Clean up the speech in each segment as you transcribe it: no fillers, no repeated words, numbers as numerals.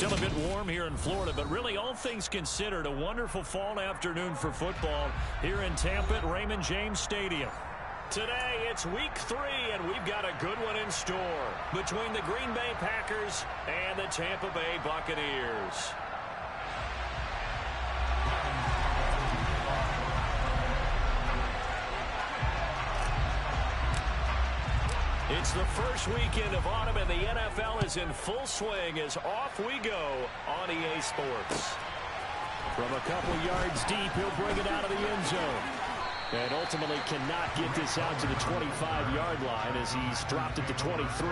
Still a bit warm here in Florida, but really all things considered, a wonderful fall afternoon for football here in Tampa at Raymond James Stadium. Today, it's week 3, and we've got a good one in store between the Green Bay Packers and the Tampa Bay Buccaneers. It's the first weekend of autumn, and the NFL is in full swing as off we go on EA Sports. From a couple yards deep, he'll bring it out of the end zone. And ultimately cannot get this out to the 25-yard line as he's dropped it to 23.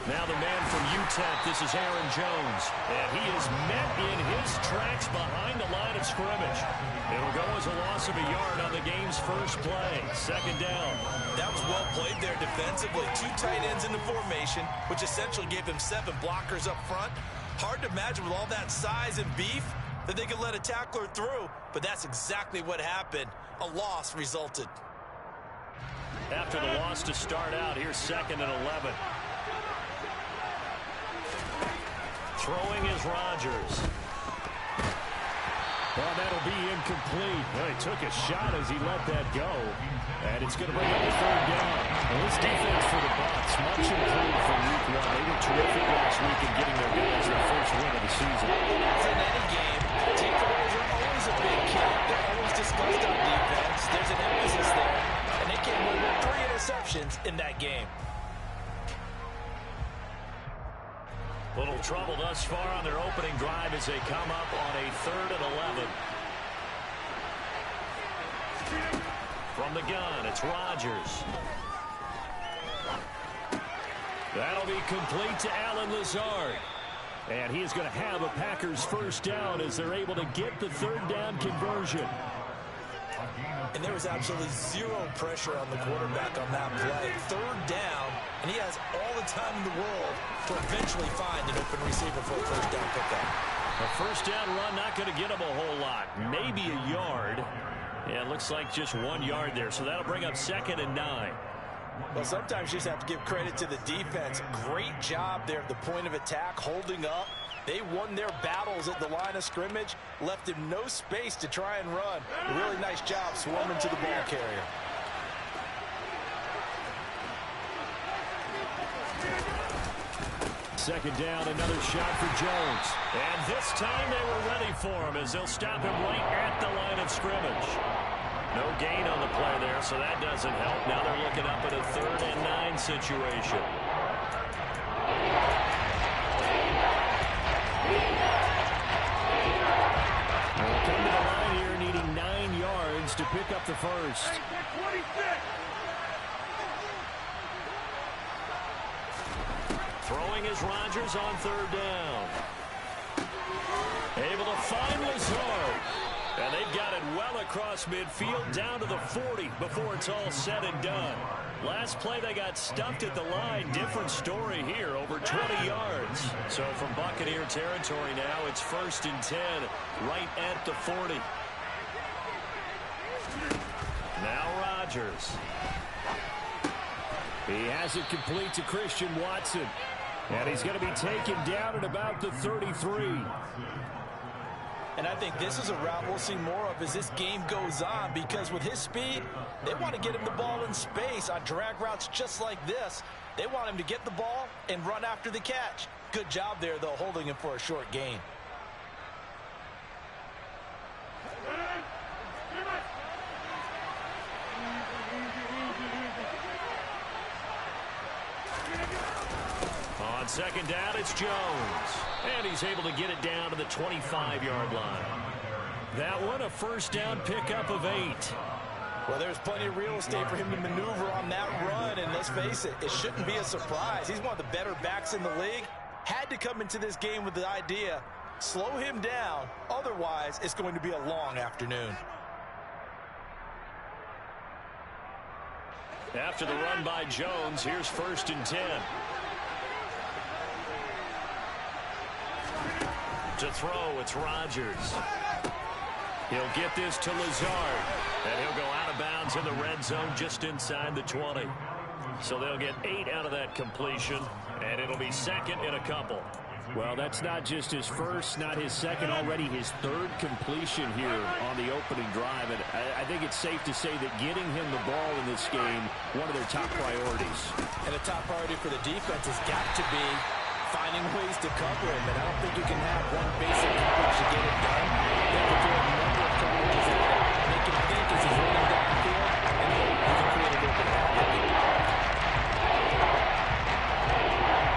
Now the man from UTEP, this is Aaron Jones, and he is met in his tracks behind the line of scrimmage. It'll go as a loss of a yard on the game's first play. Second down. That was well played there defensively. 2 tight ends in the formation, which essentially gave them 7 blockers up front. Hard to imagine with all that size and beef that they could let a tackler through, but that's exactly what happened. A loss resulted. After the loss to start out, here's 2nd and 11. Throwing is Rodgers. Well, that'll be incomplete. Well, he took a shot as he let that go. And it's going to bring up a 3rd down. Well, this defense for the Bucs, much improved from week 1. They were terrific last week in getting their guys their first win of the season. As in any game, takeaways are always a big key. They're always discussed on defense. There's an emphasis there. And they came away with 3 interceptions in that game. Little trouble thus far on their opening drive as they come up on a 3rd and 11. From the gun, it's Rodgers. That'll be complete to Allen Lazard. And he is going to have a Packers first down as they're able to get the 3rd down conversion. And there was absolutely 0 pressure on the quarterback on that play. 3rd down, and he has all the time in the world to eventually find an open receiver for a 1st down pickup. A 1st down run not going to get him a whole lot. Maybe a yard. Yeah, it looks like just 1 yard there. So that'll bring up 2nd and 9. Well, sometimes you just have to give credit to the defense. Great job there at the point of attack, holding up. They won their battles at the line of scrimmage, left him no space to try and run. A really nice job swarming to the ball carrier. Second down, another shot for Jones. And this time they were ready for him as they'll stop him right at the line of scrimmage. No gain on the play there, so that doesn't help. Now they're looking up at a 3rd and 9 situation. They'll come to the line here needing 9 yards to pick up the first. Throwing is Rodgers on 3rd down. Able to find Lazard. And they've got it well across midfield down to the 40 before it's all said and done. Last play they got stuffed at the line. Different story here, over 20 yards. So from Buccaneer territory now, it's 1st and 10 right at the 40. Now Rodgers. He has it complete to Christian Watson. And he's going to be taken down at about the 33. And I think this is a route we'll see more of as this game goes on, because with his speed, they want to get him the ball in space on drag routes just like this. They want him to get the ball and run after the catch. Good job there, though, holding him for a short gain. On 2nd down, it's Jones. And he's able to get it down to the 25-yard line. That one, a 1st down pickup of 8. Well, there's plenty of real estate for him to maneuver on that run, and let's face it, it shouldn't be a surprise. He's one of the better backs in the league. Had to come into this game with the idea, slow him down, otherwise it's going to be a long afternoon. After the run by Jones, here's 1st and 10. To throw, it's Rodgers. He'll get this to Lazard, and he'll go out of bounds in the red zone just inside the 20. So they'll get 8 out of that completion, and it'll be 2nd and a couple. Well, that's not just his first, not his second, already his 3rd completion here on the opening drive. And I think it's safe to say that getting him the ball in this game, one of their top priorities. And a top priority for the defense has got to be finding ways to cover him. And I don't think you can have one basic coverage to get it done. You have to throw a number of coverages at him, make him think as he's running downfield, and then you can create a little bit of havoc.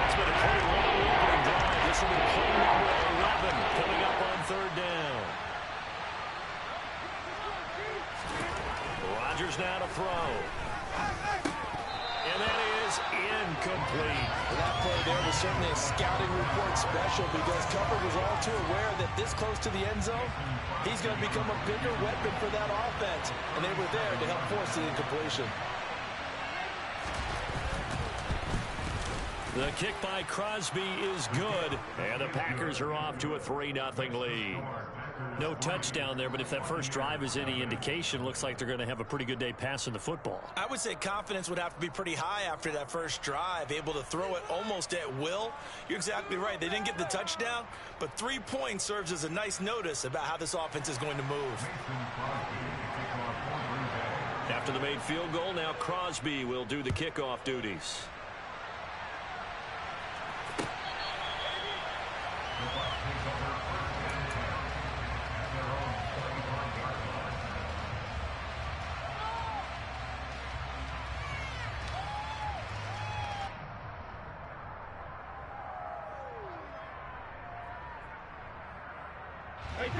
It's been a pretty long opening drive. This will be play number 11 coming up on 3rd down. Rodgers now to throw. And that is incomplete. And that play there was certainly a scouting report special because cover was all too aware that this close to the end zone, he's going to become a bigger weapon for that offense. And they were there to help force the incompletion. The kick by Crosby is good, and the Packers are off to a 3-0 lead. No touchdown there, but if that first drive is any indication, looks like they're going to have a pretty good day passing the football. I would say confidence would have to be pretty high after that first drive, able to throw it almost at will. You're exactly right. They didn't get the touchdown, but 3 points serves as a nice notice about how this offense is going to move. After the made field goal, now Crosby will do the kickoff duties.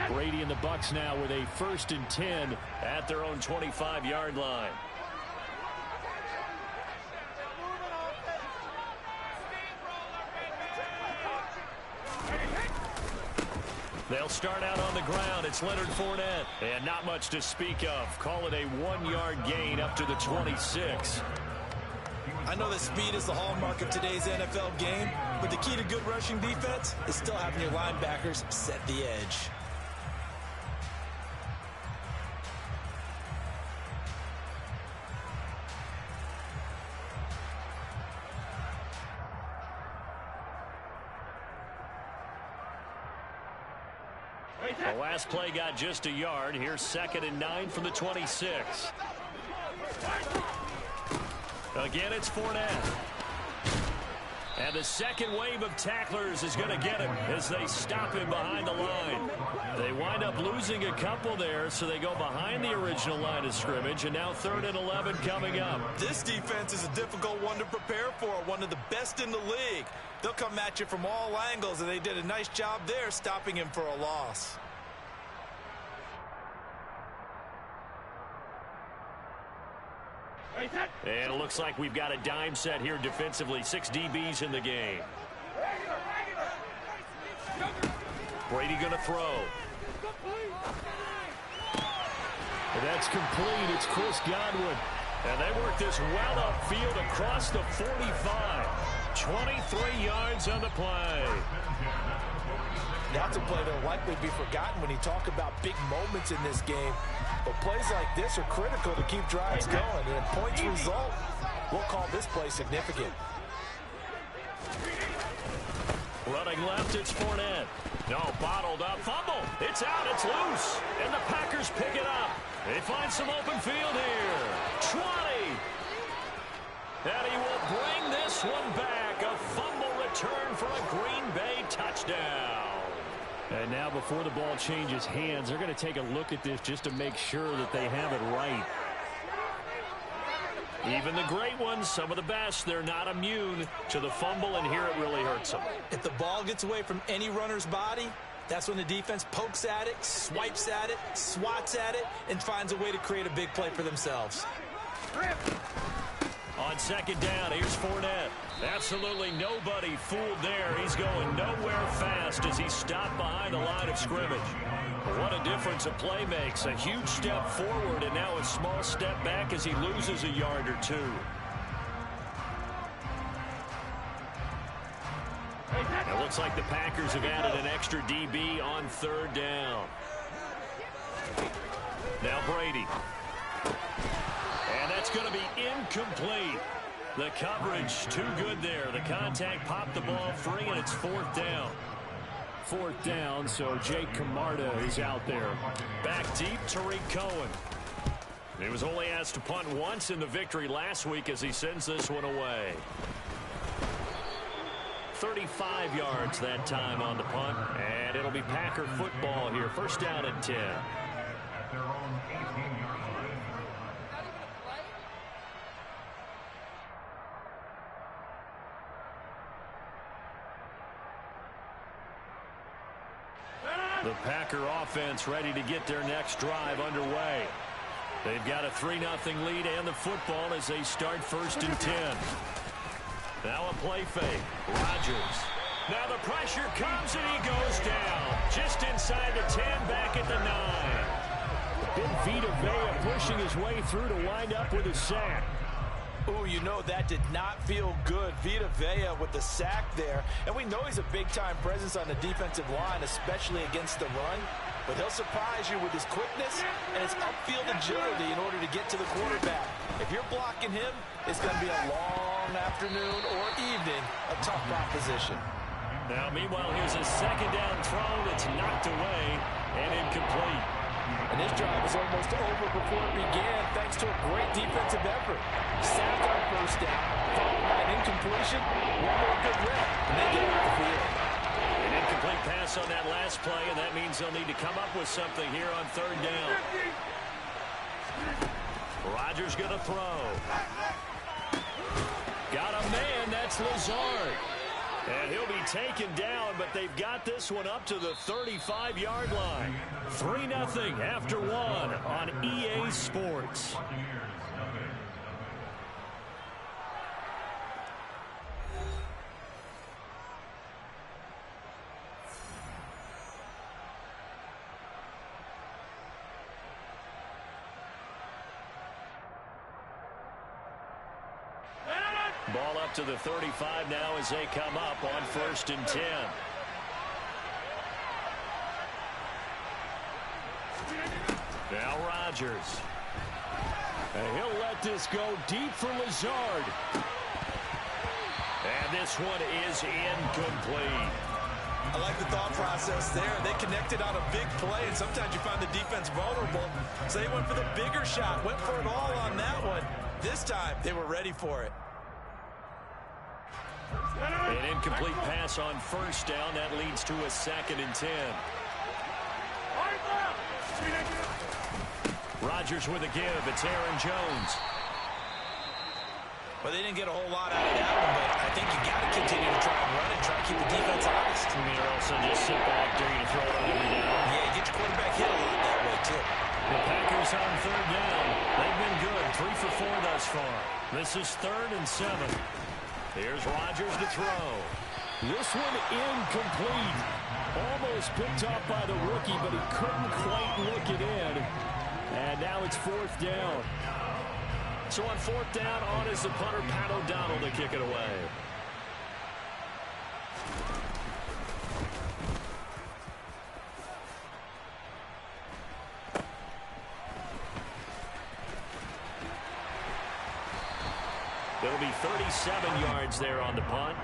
Brady and the Bucs now with a 1st and 10 at their own 25-yard line. They'll start out on the ground. It's Leonard Fournette. And not much to speak of. Call it a 1-yard gain up to the 26. I know that speed is the hallmark of today's NFL game, but the key to good rushing defense is still having your linebackers set the edge. The last play got just a yard. Here's 2nd and 9 from the 26. Again, it's Fournette. And the second wave of tacklers is going to get him as they stop him behind the line. They wind up losing a couple there, so they go behind the original line of scrimmage, and now 3rd and 11 coming up. This defense is a difficult one to prepare for, one of the best in the league. They'll come at you from all angles, and they did a nice job there stopping him for a loss. And it looks like we've got a dime set here defensively. 6 DBs in the game. Brady going to throw. That's complete. It's Chris Godwin. And they work this well upfield across the 45. 23 yards on the play. That's a play that'll likely be forgotten when you talk about big moments in this game. But plays like this are critical to keep drives going. And if points result, we'll call this play significant. Running left, it's Fournette. No, bottled up. Fumble. It's out. It's loose. And the Packers pick it up. They find some open field here. 20. And he will bring this one back. A fumble return for a Green Bay touchdown. And now before the ball changes hands, they're going to take a look at this just to make sure that they have it right. Even the great ones, some of the best, they're not immune to the fumble, and here it really hurts them. If the ball gets away from any runner's body, that's when the defense pokes at it, swipes at it, swats at it, and finds a way to create a big play for themselves. On second down, here's Fournette. Absolutely nobody fooled there. He's going nowhere fast as he stopped behind the line of scrimmage. What a difference a play makes. A huge step forward and now a small step back as he loses a yard or two. It looks like the Packers have added an extra DB on third down. Now Brady. And that's going to be incomplete. The coverage too good there. The contact popped the ball free, and it's fourth down. Fourth down, so Jake Camarda is out there. Back deep, Tariq Cohen. He was only asked to punt once in the victory last week as he sends this one away. 35 yards that time on the punt, and it'll be Packer football here. First down and 10. The Packer offense ready to get their next drive underway. They've got a 3-0 lead and the football as they start first and 10. Now a play fake. Rodgers. Now the pressure comes and he goes down. Just inside the 10, back at the 9. Big Vita Vea pushing his way through to wind up with a sack. Ooh, you know that did not feel good. Vita Vea with the sack there. And we know he's a big-time presence on the defensive line, especially against the run. But he'll surprise you with his quickness and his upfield agility in order to get to the quarterback. If you're blocking him, it's going to be a long afternoon or evening, a tough proposition. Now, meanwhile, here's a second down throw that's knocked away and incomplete. And this drive was almost over before it began thanks to a great defensive effort. Sacked on first down, followed by an incompletion, one more good rep, and they get off the field. An incomplete pass on that last play, and that means they'll need to come up with something here on third down. Rodgers going to throw. Got a man, that's Lazard. And he'll be taken down, but they've got this one up to the 35-yard line. 3-0 after one on EA Sports. Ball up to the 35 now as they come up on first and 10. Now Rodgers. And he'll let this go deep for Lazard. And this one is incomplete. I like the thought process there. They connected on a big play, and sometimes you find the defense vulnerable. So they went for the bigger shot, went for it all on that one. This time, they were ready for it. An incomplete pass on first down. That leads to a second and 10. Rodgers with a give. It's Aaron Jones. Well, they didn't get a whole lot out of that one, but I think you got to continue to try and run and try to keep the defense honest. Or else they'll just sit back during a throw on every down. Yeah, get your quarterback hit a lot that way, too. The Packers on third down. They've been good. 3 for 4 thus far. This is 3rd and 7. Here's Rodgers to throw. This one incomplete. Almost picked off by the rookie, but he couldn't quite look it in. And now it's 4th down. So on 4th down, on is the punter, Pat O'Donnell, to kick it away. It'll be 37 yards there on the punt.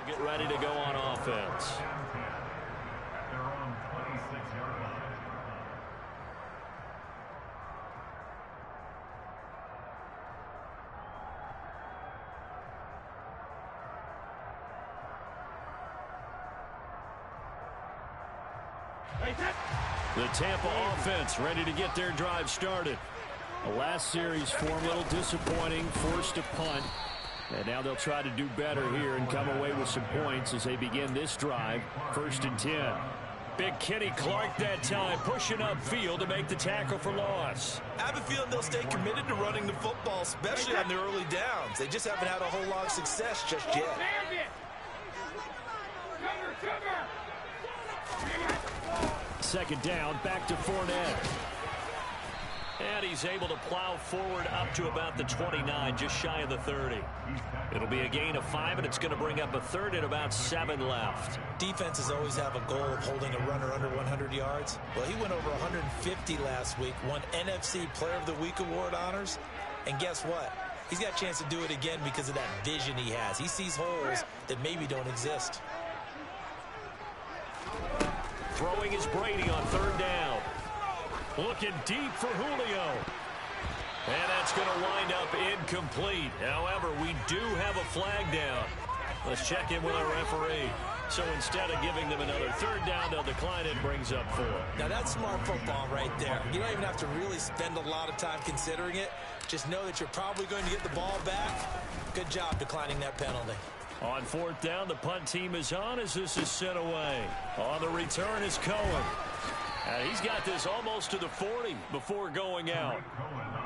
Get ready to go on offense. The Tampa offense ready to get their drive started. The last series form a little disappointing, forced a punt. And now they'll try to do better here and come away with some points as they begin this drive. 1st and 10. Big Kenny Clark that time, pushing upfield to make the tackle for loss. I have a feeling they'll stay committed to running the football, especially on the early downs. They just haven't had a whole lot of success just yet. Second down, back to Fournette. And he's able to plow forward up to about the 29, just shy of the 30. It'll be a gain of 5, and it's going to bring up a third and about 7 left. Defenses always have a goal of holding a runner under 100 yards. Well, he went over 150 last week, won NFC Player of the Week award honors. And guess what? He's got a chance to do it again because of that vision he has. He sees holes that maybe don't exist. Throwing is Brady on 3rd down. Looking deep for Julio. And that's going to wind up incomplete. However, we do have a flag down. Let's check in with our referee. So instead of giving them another 3rd down, they'll decline it, brings up 4. Now that's smart football right there. You don't even have to really spend a lot of time considering it. Just know that you're probably going to get the ball back. Good job declining that penalty. On 4th down, the punt team is on as this is sent away. On the return is Cohen. And he's got this almost to the 40 before going out.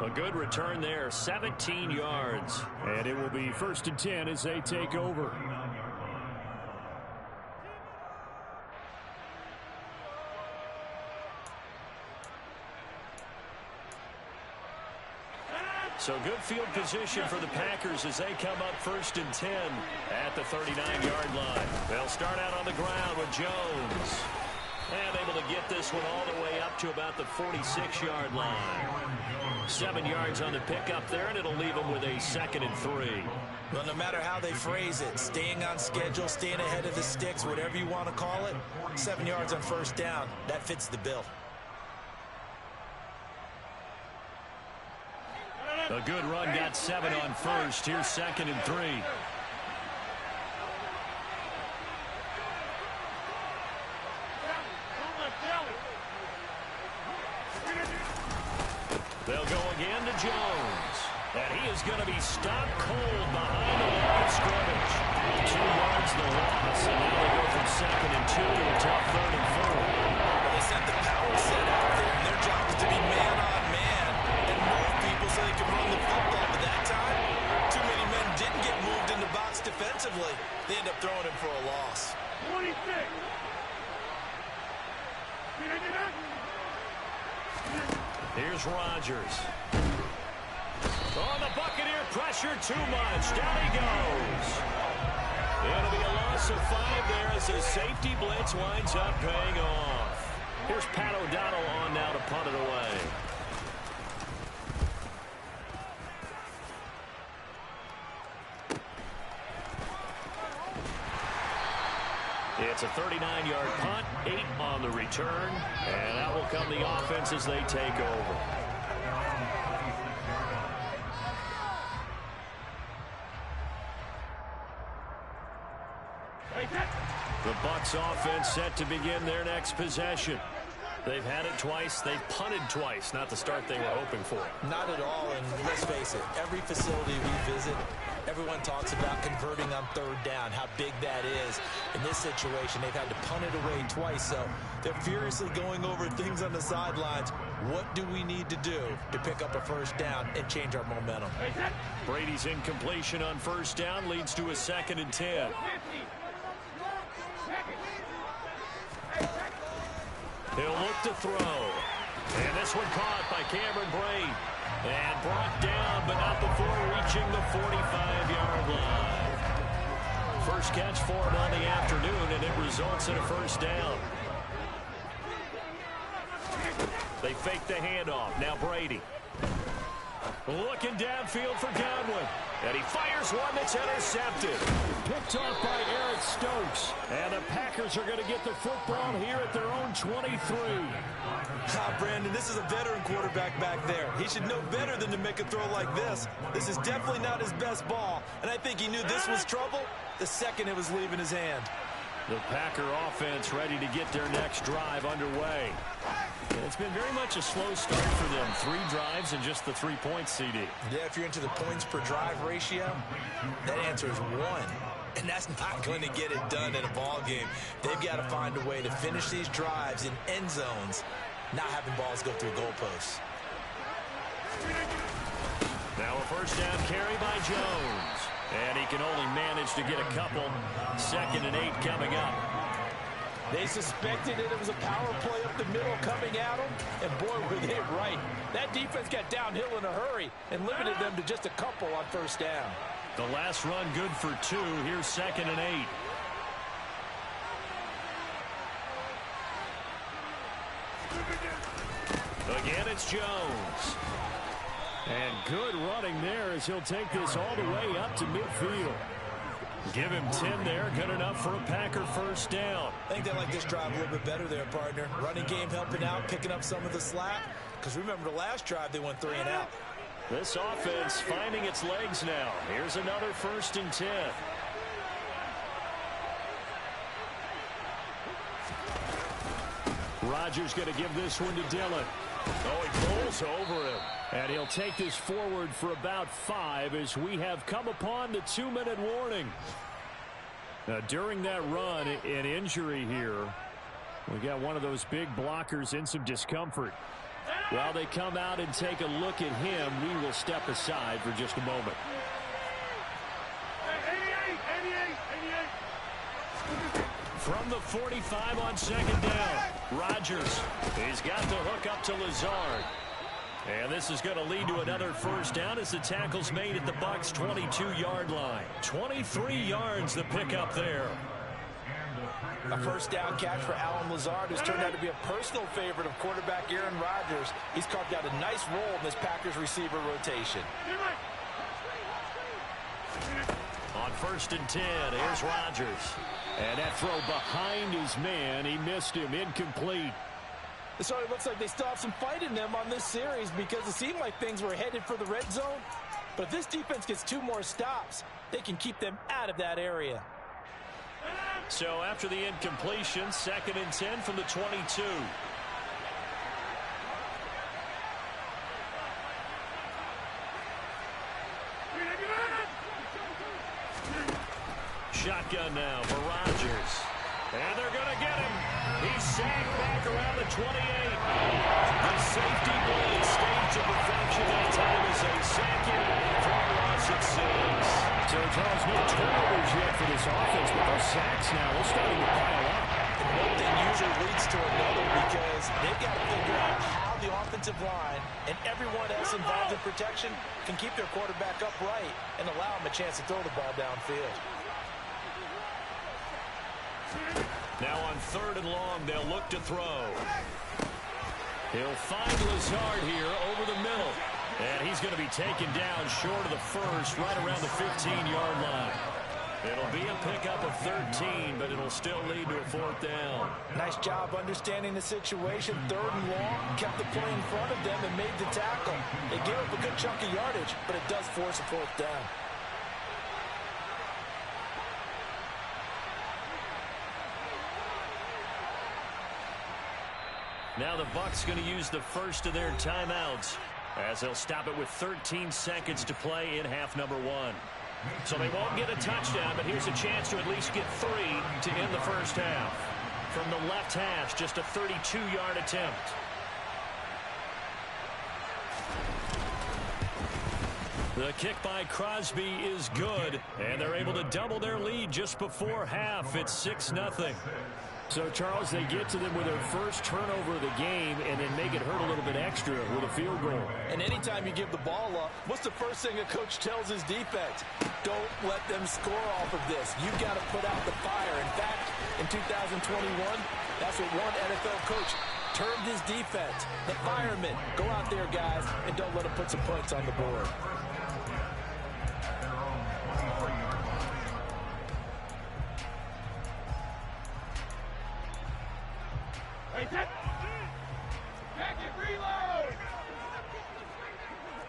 A good return there, 17 yards. And it will be 1st and 10 as they take over. So good field position for the Packers as they come up 1st and 10 at the 39-yard line. They'll start out on the ground with Jones. And able to get this one all the way up to about the 46-yard line. 7 yards on the pickup there, and it'll leave them with a 2nd and 3. Well, no matter how they phrase it, staying on schedule, staying ahead of the sticks, whatever you want to call it, 7 yards on 1st down, that fits the bill. A good run, got 7 on 1st. Here's 2nd and 3. They'll go again to Jones. And he is going to be stopped cold behind the line of scrimmage. 2 yards the loss, and now they go from 2nd and 2 to a tough 3rd and 4. Well, they sent the power set out there, and their job is to be man-on-man and move people so they can run the football. But that time, too many men didn't get moved in the box defensively. They end up throwing him for a loss. 26. Here's Rodgers. On the Buccaneer pressure, too much. Down he goes. It'll be a loss of 5 there as the safety blitz winds up paying off. Here's Pat O'Donnell on now to punt it away. It's a 39-yard punt, 8 on the return, and that will come the offense as they take over. The Bucs offense set to begin their next possession. They've had it twice. They've punted twice. Not the start they were hoping for. Not at all, and let's face it, every facility we visit, everyone talks about converting on 3rd down, how big that is. In this situation, they've had to punt it away twice, so they're furiously going over things on the sidelines. What do we need to do to pick up a 1st down and change our momentum? Brady's incompletion on 1st down leads to a 2nd and 10. He'll look to throw. And this one caught by Cameron Brate. And brought down, but not before reaching the 45-yard line. First catch for him on the afternoon, and it results in a 1st down. They fake the handoff. Now Brady. Looking downfield for Godwin. And he fires one that's intercepted. Picked off by Eric Stokes. And the Packers are going to get the football here at their own 23. Brandon, this is a veteran quarterback back there. He should know better than to make a throw like this. This is definitely not his best ball. And I think he knew this was trouble the second it was leaving his hand. The Packer offense ready to get their next drive underway. And it's been very much a slow start for them. 3 drives and just the 3 points, CD. Yeah, if you're into the points per drive ratio, that answer is 1. And that's not going to get it done in a ball game. They've got to find a way to finish these drives in end zones, not having balls go through goalposts. Now a first down carry by Jones. And he can only manage to get a couple. 2nd and 8 coming up. They suspected it was a power play up the middle coming at them, and boy, were they right. That defense got downhill in a hurry and limited them to just a couple on first down. The last run good for 2. Here's 2nd and 8. Again, it's Jones. And good running there as he'll take this all the way up to midfield. Give him 10 there. Good enough for a Packer first down. I think they like this drive a little bit better there, partner. Running game helping out, picking up some of the slack. Because remember, the last drive, they went 3 and out. This offense finding its legs now. Here's another 1st and 10. Rodgers going to give this one to Dillon. Oh, he pulls over him. And he'll take this forward for about 5 as we have come upon the 2-minute warning. Now, during that run, an injury here. We got one of those big blockers in some discomfort. While they come out and take a look at him, we will step aside for just a moment. From the 45 on 2nd down, Rodgers. He's got the hook up to Lazard. And this is going to lead to another first down as the tackle's made at the Bucs' 22-yard line. 23 yards the pickup there. A first down catch for Allen Lazard, who's turned out to be a personal favorite of quarterback Aaron Rodgers. He's carved out a nice role in this Packers receiver rotation. On 1st and 10, here's Rodgers. And that throw behind his man, he missed him, incomplete. It sort of looks like they still have some fight in them on this series because it seemed like things were headed for the red zone. But if this defense gets 2 more stops, they can keep them out of that area. So after the incompletion, 2nd and 10 from the 22. Shotgun now for Rodgers. And they're going to get him. He's sagged back around the 28. The safety blitz staged to perfection that time as they sack him for a loss at 6. So Charles, no turnovers yet for this offense, but those sacks now are starting to pile up. One thing usually leads to another because they've got to figure out how the offensive line and everyone else involved in protection can keep their quarterback upright and allow him a chance to throw the ball downfield. Now on 3rd and long, they'll look to throw. He'll find Lazard here over the middle. And he's going to be taken down short of the first, right around the 15-yard line. It'll be a pickup of 13, but it'll still lead to a 4th down. Nice job understanding the situation. 3rd and long, kept the play in front of them and made the tackle. They gave up a good chunk of yardage, but it does force a 4th down. Now the Bucs going to use the first of their timeouts as they'll stop it with 13 seconds to play in half number 1. So they won't get a touchdown, but here's a chance to at least get 3 to end the first half. From the left hash, just a 32-yard attempt. The kick by Crosby is good, and they're able to double their lead just before half. It's 6-0. So, Charles, they get to them with their first turnover of the game and then make it hurt a little bit extra with a field goal. And anytime you give the ball up, what's the first thing a coach tells his defense? Don't let them score off of this. You've got to put out the fire. In fact, in 2021, that's what one NFL coach termed his defense. The firemen. Go out there, guys, and don't let them put some points on the board. Back it, reload!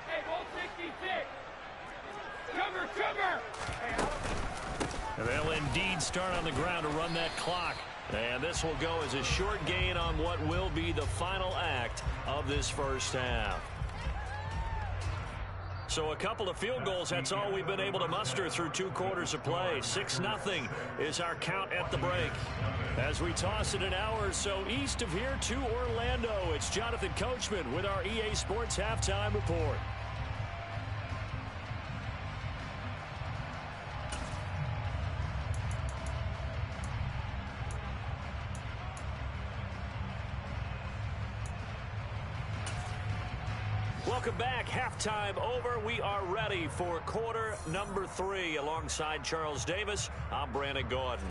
Hey, ball 66! Cover! And they'll indeed start on the ground to run that clock. And this will go as a short gain on what will be the final act of this first half. So a couple of field goals, that's all we've been able to muster through 2 quarters of play. 6-0 is our count at the break. As we toss it an hour or so east of here to Orlando, it's Jonathan Coachman with our EA Sports Halftime Report. Welcome back. Halftime over. We are ready for quarter number 3. Alongside Charles Davis, I'm Brandon Gordon.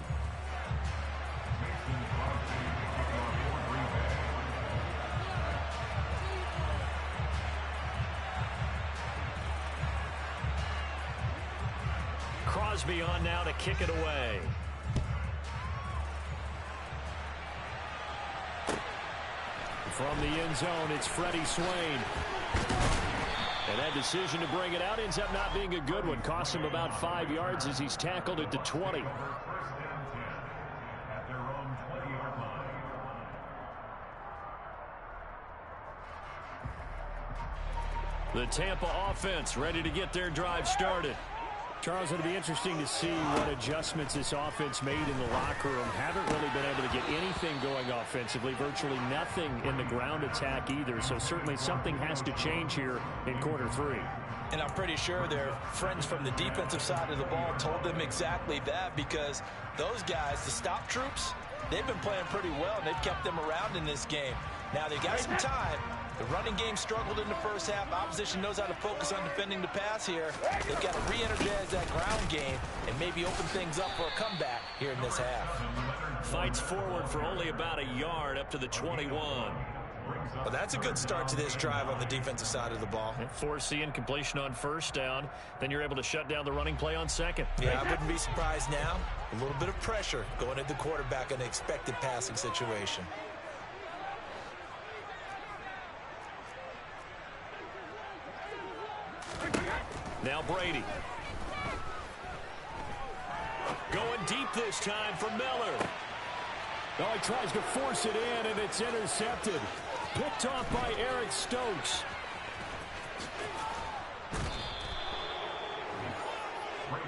Crosby on now to kick it away. From the end zone, it's Freddie Swain. And that decision to bring it out ends up not being a good one. Costs him about 5 yards as he's tackled at the 20. The Tampa offense ready to get their drive started. Charles, it'll be interesting to see what adjustments this offense made in the locker room. Haven't really been able to get anything going offensively. Virtually nothing in the ground attack either. So certainly something has to change here in quarter 3. And I'm pretty sure their friends from the defensive side of the ball told them exactly that, because those guys, the stop troops, they've been playing pretty well, and they've kept them around in this game. Now, they've got some time. The running game struggled in the first half. Opposition knows how to focus on defending the pass here. They've got to re-energize that ground game and maybe open things up for a comeback here in this half. Fights forward for only about a yard up to the 21. Well, that's a good start to this drive on the defensive side of the ball. Force the incompletion on first down. Then you're able to shut down the running play on second. Yeah, I wouldn't be surprised now. A little bit of pressure going at the quarterback in an expected passing situation. Now Brady. Going deep this time for Miller. Oh, he tries to force it in, and it's intercepted. Picked off by Eric Stokes.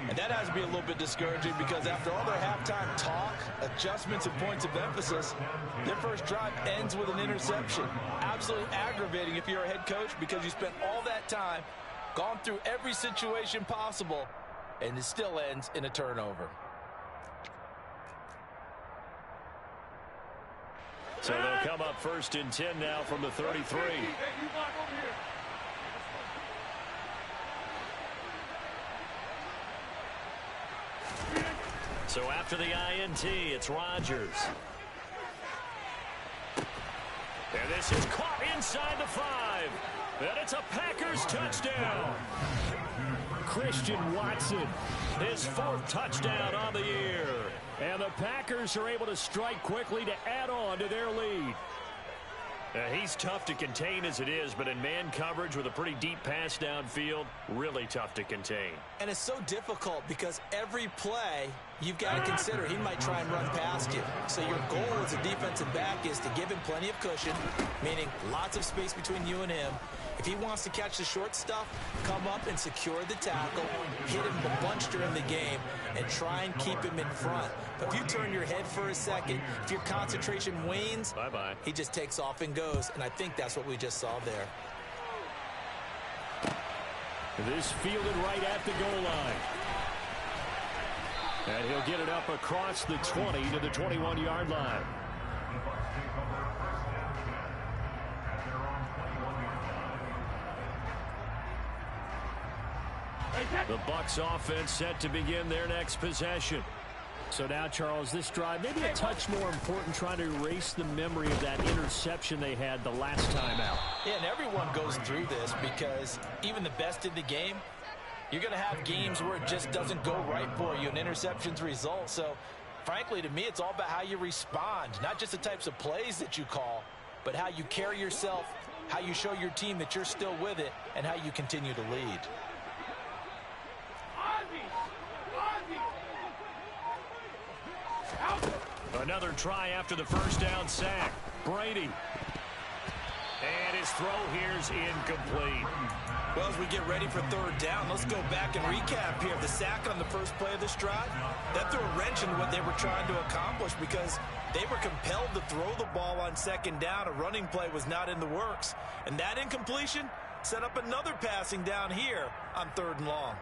And that has to be a little bit discouraging, because after all their halftime talk, adjustments, and points of emphasis, their first drive ends with an interception. Absolutely aggravating if you're a head coach, because you spent all that time, gone through every situation possible, and it still ends in a turnover. So they'll come up first and 10 now from the 33. So after the INT, it's Rodgers. And this is caught inside the 5. And it's a Packers touchdown. Christian Watson, his 4th touchdown on the year. And the Packers are able to strike quickly to add on to their lead. He's tough to contain as it is, but in man coverage with a pretty deep pass downfield, really tough to contain. And it's so difficult because every play you've got to consider he might try and run past you. So your goal as a defensive back is to give him plenty of cushion, meaning lots of space between you and him. If he wants to catch the short stuff, come up and secure the tackle, hit him a bunch during the game, and try and keep him in front. But if you turn your head for a second, if your concentration wanes, bye-bye, he just takes off and goes. And I think that's what we just saw there. This fielded right at the goal line. And he'll get it up across the 20 to the 21-yard line. The Bucs offense set to begin their next possession. So now, Charles, this drive maybe a touch more important, trying to erase the memory of that interception they had the last time out. Yeah, and everyone goes through this, because even the best in the game, you're going to have games where it just doesn't go right for you, and interceptions result. So, frankly, to me, it's all about how you respond, not just the types of plays that you call, but how you carry yourself, how you show your team that you're still with it, and how you continue to lead. Another try after the first down sack. Brady. And his throw here's incomplete. Well, as we get ready for third down, let's go back and recap here. The sack on the first play of this drive, that threw a wrench in what they were trying to accomplish because they were compelled to throw the ball on second down. A running play was not in the works. And that incompletion set up another passing down here on third and long.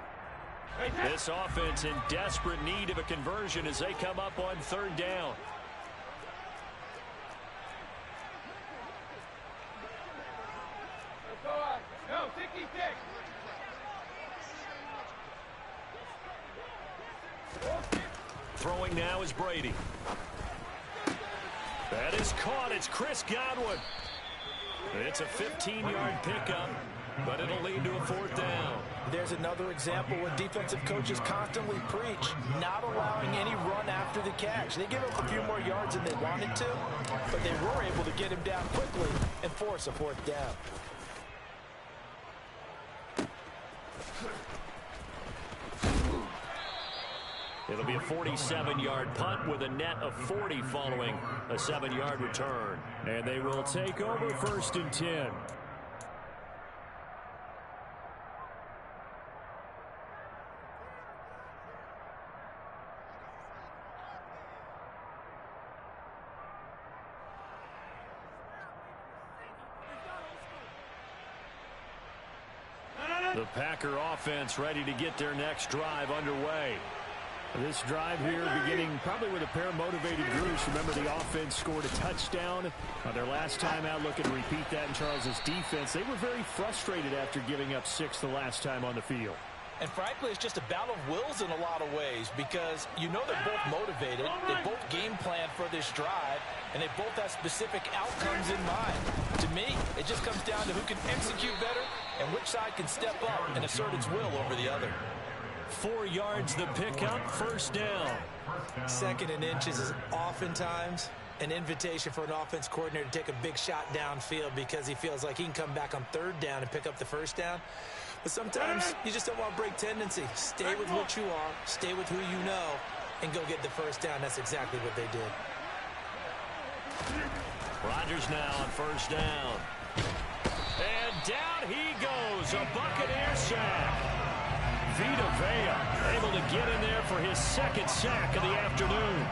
This offense in desperate need of a conversion as they come up on third down. No, 66. Throwing now is Brady. That is caught. It's Chris Godwin. It's a 15-yard pickup, but it'll lead to a fourth down. There's another example when defensive coaches constantly preach not allowing any run after the catch. They give up a few more yards than they wanted to, but they were able to get him down quickly and force a fourth down. It'll be a 47-yard punt with a net of 40 following a 7-yard return. And they will take over first and 10. The Packer offense ready to get their next drive underway. This drive here beginning probably with a pair of motivated groups. Remember, the offense scored a touchdown on their last time out. Looking to repeat that in Charles's defense. They were very frustrated after giving up 6 the last time on the field. And frankly, it's just a battle of wills in a lot of ways because you know they're both motivated. They both game plan for this drive, and they both have specific outcomes in mind. To me, it just comes down to who can execute better and which side can step up and assert its will over the other. 4 yards the pickup, first down. Second and inches is oftentimes an invitation for an offense coordinator to take a big shot downfield because he feels like he can come back on third down and pick up the first down. But sometimes you just don't want to break tendency. Stay with what you are, stay with who you know, and go get the first down. That's exactly what they did. Rodgers now on first down. And down he goes, a Buccaneer sack. Vita Vea able to get in there for his second sack of the afternoon.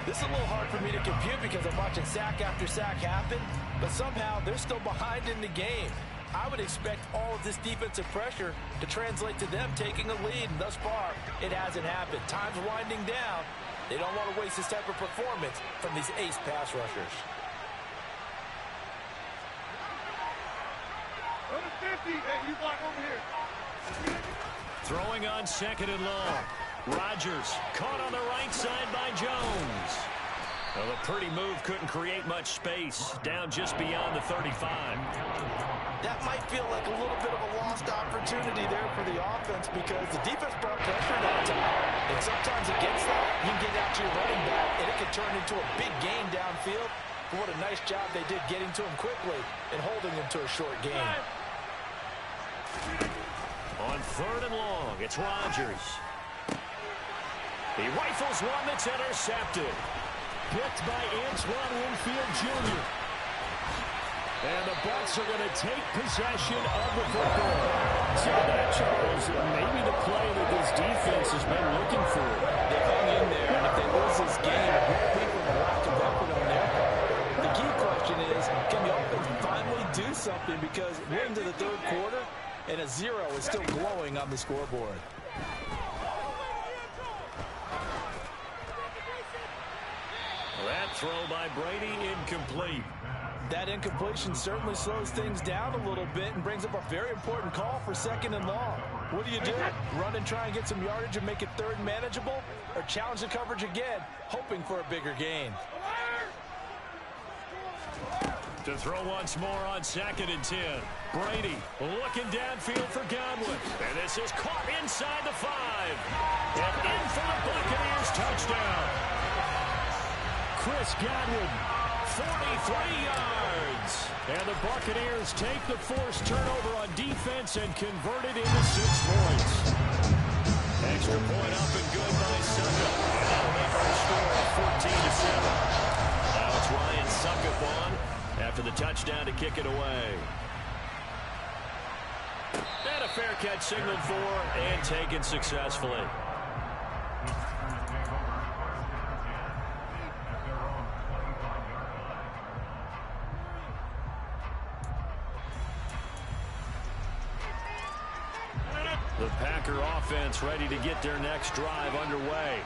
This is a little hard for me to compute because I'm watching sack after sack happen, but somehow they're still behind in the game. I would expect all of this defensive pressure to translate to them taking a lead, and thus far, it hasn't happened. Time's winding down. They don't want to waste this type of performance from these ace pass rushers. Over 50. Hey, you block over here. Throwing on second and long. Rodgers caught on the right side by Jones. Well, a pretty move couldn't create much space. Down just beyond the 35. That might feel like a little bit of a lost opportunity there for the offense because the defense brought pressure that time. And sometimes against that, you can get out to your running back, and it can turn into a big gain downfield. But what a nice job they did getting to him quickly and holding him to a short gain. On third and long, it's Rodgers. He rifles one that's intercepted. Picked by Antoine Winfield Jr. And the Bucs are going to take possession of the football. So that, Charles, maybe the play that this defense has been looking for. They hung in there, and if they lose this game, it won't be from a lack of effort on their part. The key question is, can the offense finally do something? Because we're into the third quarter, and a 0 is still glowing on the scoreboard. That throw by Brady incomplete. That incompletion certainly slows things down a little bit and brings up a very important call for second and long. What do? Run and try and get some yardage and make it third and manageable? Or challenge the coverage again, hoping for a bigger gain? To throw once more on second and 10. Brady looking downfield for Godwin. And this is caught inside the 5. And in for the Buccaneers touchdown. Chris Godwin, 43 yards. And the Buccaneers take the forced turnover on defense and convert it into 6 points. Extra point up and good by Suckup. And that'll make our score 14-7. Now it's Ryan Suckup on after the touchdown to kick it away. And a fair catch signaled for and taken successfully. The Packer offense ready to get their next drive underway.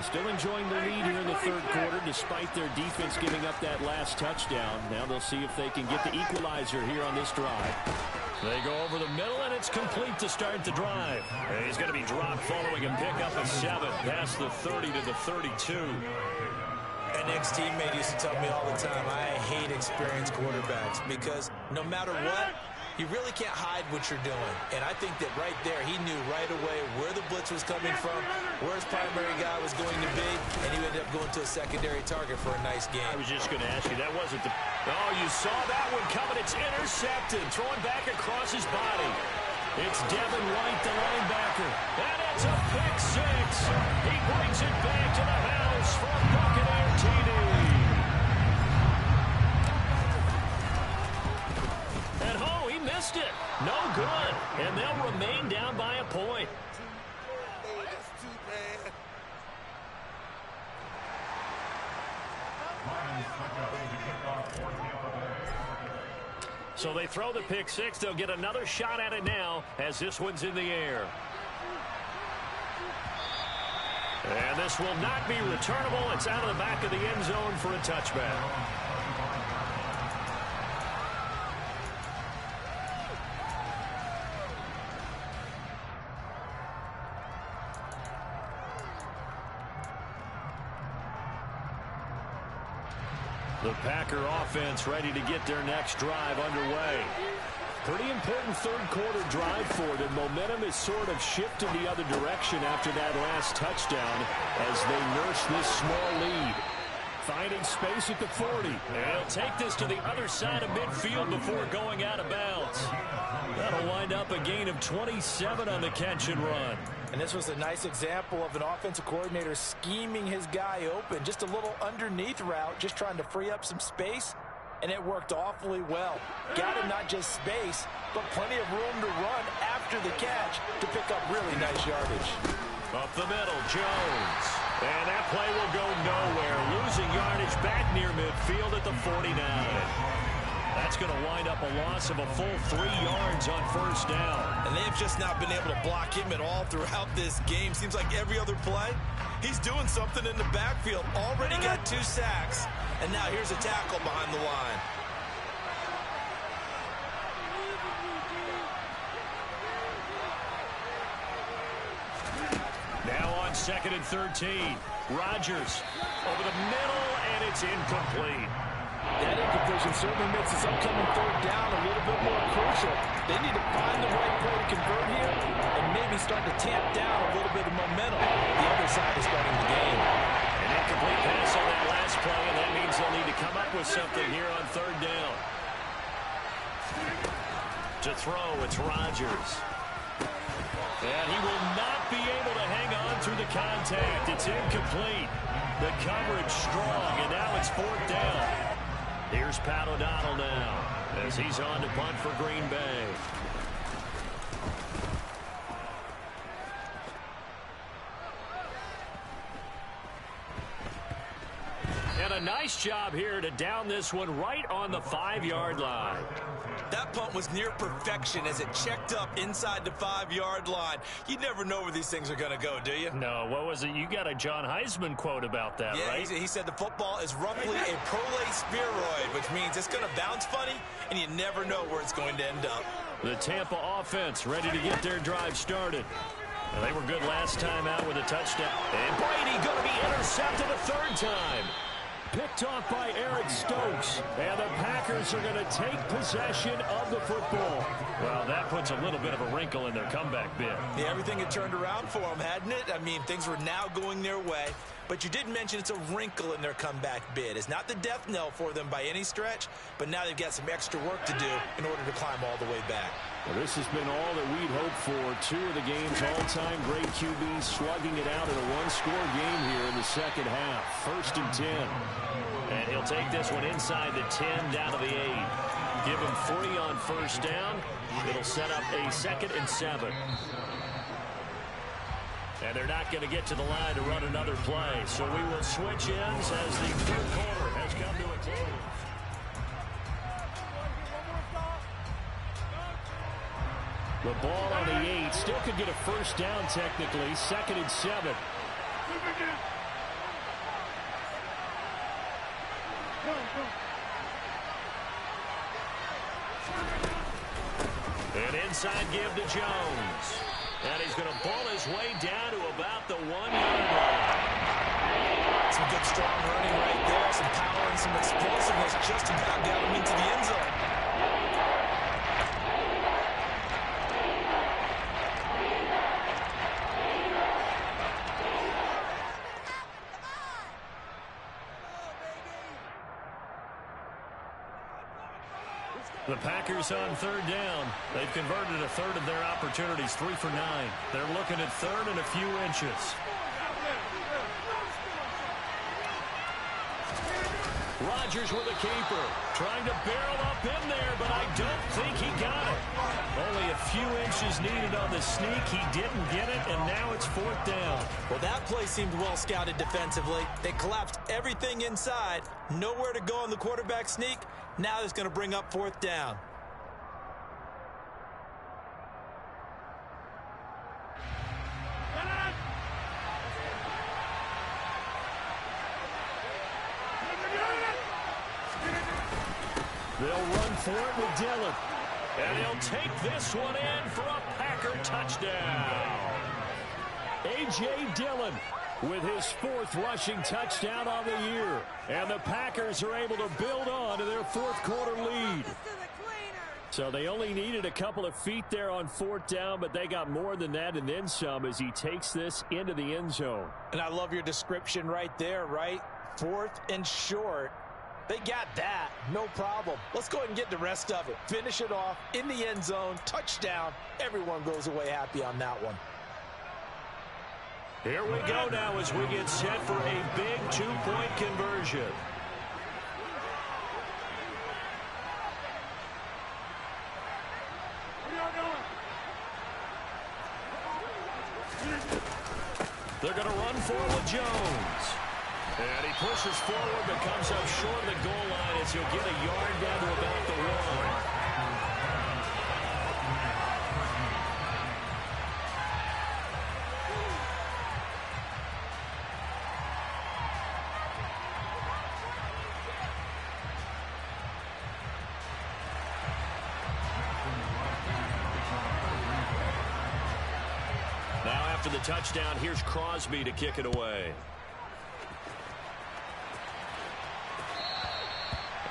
Still enjoying the lead here in the third quarter despite their defense giving up that last touchdown. Now they'll see if they can get the equalizer here on this drive. They go over the middle, and it's complete to start the drive. And he's going to be dropped following a pickup of 7 past the 30 to the 32. An ex-teammate used to tell me all the time, I hate experienced quarterbacks because no matter what, you really can't hide what you're doing. And I think that right there, he knew right away where the blitz was coming from, where his primary guy was going to be, and he ended up going to a secondary target for a nice game. I was just going to ask you, that wasn't the... Oh, you saw that one coming. It's intercepted, throwing back across his body. It's Devin White, the linebacker. And it's a pick six. He brings it back to the house for a Buccaneer TD. At home, he missed it. No good. And they'll remain down by a point. That's too bad. So they throw the pick six. They'll get another shot at it now as this one's in the air. And this will not be returnable. It's out of the back of the end zone for a touchback. The Packer offense ready to get their next drive underway. Pretty important third quarter drive for them. Momentum is sort of shifted the other direction after that last touchdown as they nurse this small lead. Finding space at the 40. And he'll take this to the other side of midfield before going out of bounds. That'll wind up a gain of 27 on the catch and run. And this was a nice example of an offensive coordinator scheming his guy open. Just a little underneath route, just trying to free up some space, and it worked awfully well. Got him not just space, but plenty of room to run after the catch to pick up really nice yardage. Up the middle, Jones. And that play will go nowhere. Losing yardage back near midfield at the 49. That's going to wind up a loss of a full 3 yards on first down. And they've just not been able to block him at all throughout this game. Seems like every other play, he's doing something in the backfield. Already got 2 sacks, and now here's a tackle behind the line. Now on 2nd and 13. Rodgers over the middle, and it's incomplete. That incompletion certainly makes this upcoming third down a little bit more crucial. They need to find the right play to convert here and maybe start to tamp down a little bit of momentum. The other side is starting the game. An incomplete pass on that last play, and that means they'll need to come up with something here on third down. To throw, it's Rodgers. And he will not be able to hang on through the contact. It's incomplete. The coverage strong, and now it's 4th down. Here's Pat O'Donnell now as he's on to punt for Green Bay. And a nice job here to down this one right on the 5-yard line. That punt was near perfection as it checked up inside the 5-yard line. You never know where these things are going to go, do you? No, what was it? You got a John Heisman quote about that, right? Yeah, he said the football is roughly a prolate spheroid, which means it's going to bounce funny, and you never know where it's going to end up. The Tampa offense ready to get their drive started. Well, they were good last time out with a touchdown. And Brady going to be intercepted a 3rd time. Picked off by Eric Stokes. And the Packers are going to take possession of the football. Well, that puts a little bit of a wrinkle in their comeback bid. Yeah, everything had turned around for them, hadn't it? I mean, things were now going their way. but you did mention it's a wrinkle in their comeback bid. It's not the death knell for them by any stretch, but now they've got some extra work to do in order to climb all the way back. Well, this has been all that we'd hoped for. Two of the game's all-time great QBs slugging it out in a one-score game here in the second half. 1st and 10. And he'll take this one inside the 10 down to the 8. Give him 3 on 1st down. It'll set up a 2nd and 7. And they're not going to get to the line to run another play. So we will switch ends as the third quarter has come to a close. The ball on the 8. Still could get a 1st down technically. 2nd and 7. An inside give to Jones. And he's going to ball his way down to about the 1-yard line. Some good strong running right there. Some power and some explosiveness just about got him into the end zone. The Packers on 3rd down. They've converted a third of their opportunities, 3 for 9. They're looking at 3rd and a few inches. Rodgers with a keeper, trying to barrel up in there, but I don't think he got it. Only a few inches needed on the sneak. He didn't get it, and now it's 4th down. Well, that play seemed well scouted defensively. They collapsed everything inside. Nowhere to go on the quarterback sneak. Now it's going to bring up 4th down. They'll run for it with Dillon. And he'll take this one in for a Packer touchdown. A.J. Dillon with his 4th rushing touchdown on the year. And the Packers are able to build on to their 4th quarter lead. So they only needed a couple of feet there on 4th down, but they got more than that and then some as he takes this into the end zone. And I love your description right there, right? 4th and short. They got that. No problem. Let's go ahead and get the rest of it. Finish it off in the end zone. Touchdown. Everyone goes away happy on that one. Here we go now as we get set for a big 2-point conversion. They're going to run for it with Jones. And he pushes forward but comes up short of the goal line as he'll get a yard down to about the 1. Now after the touchdown, here's Crosby to kick it away.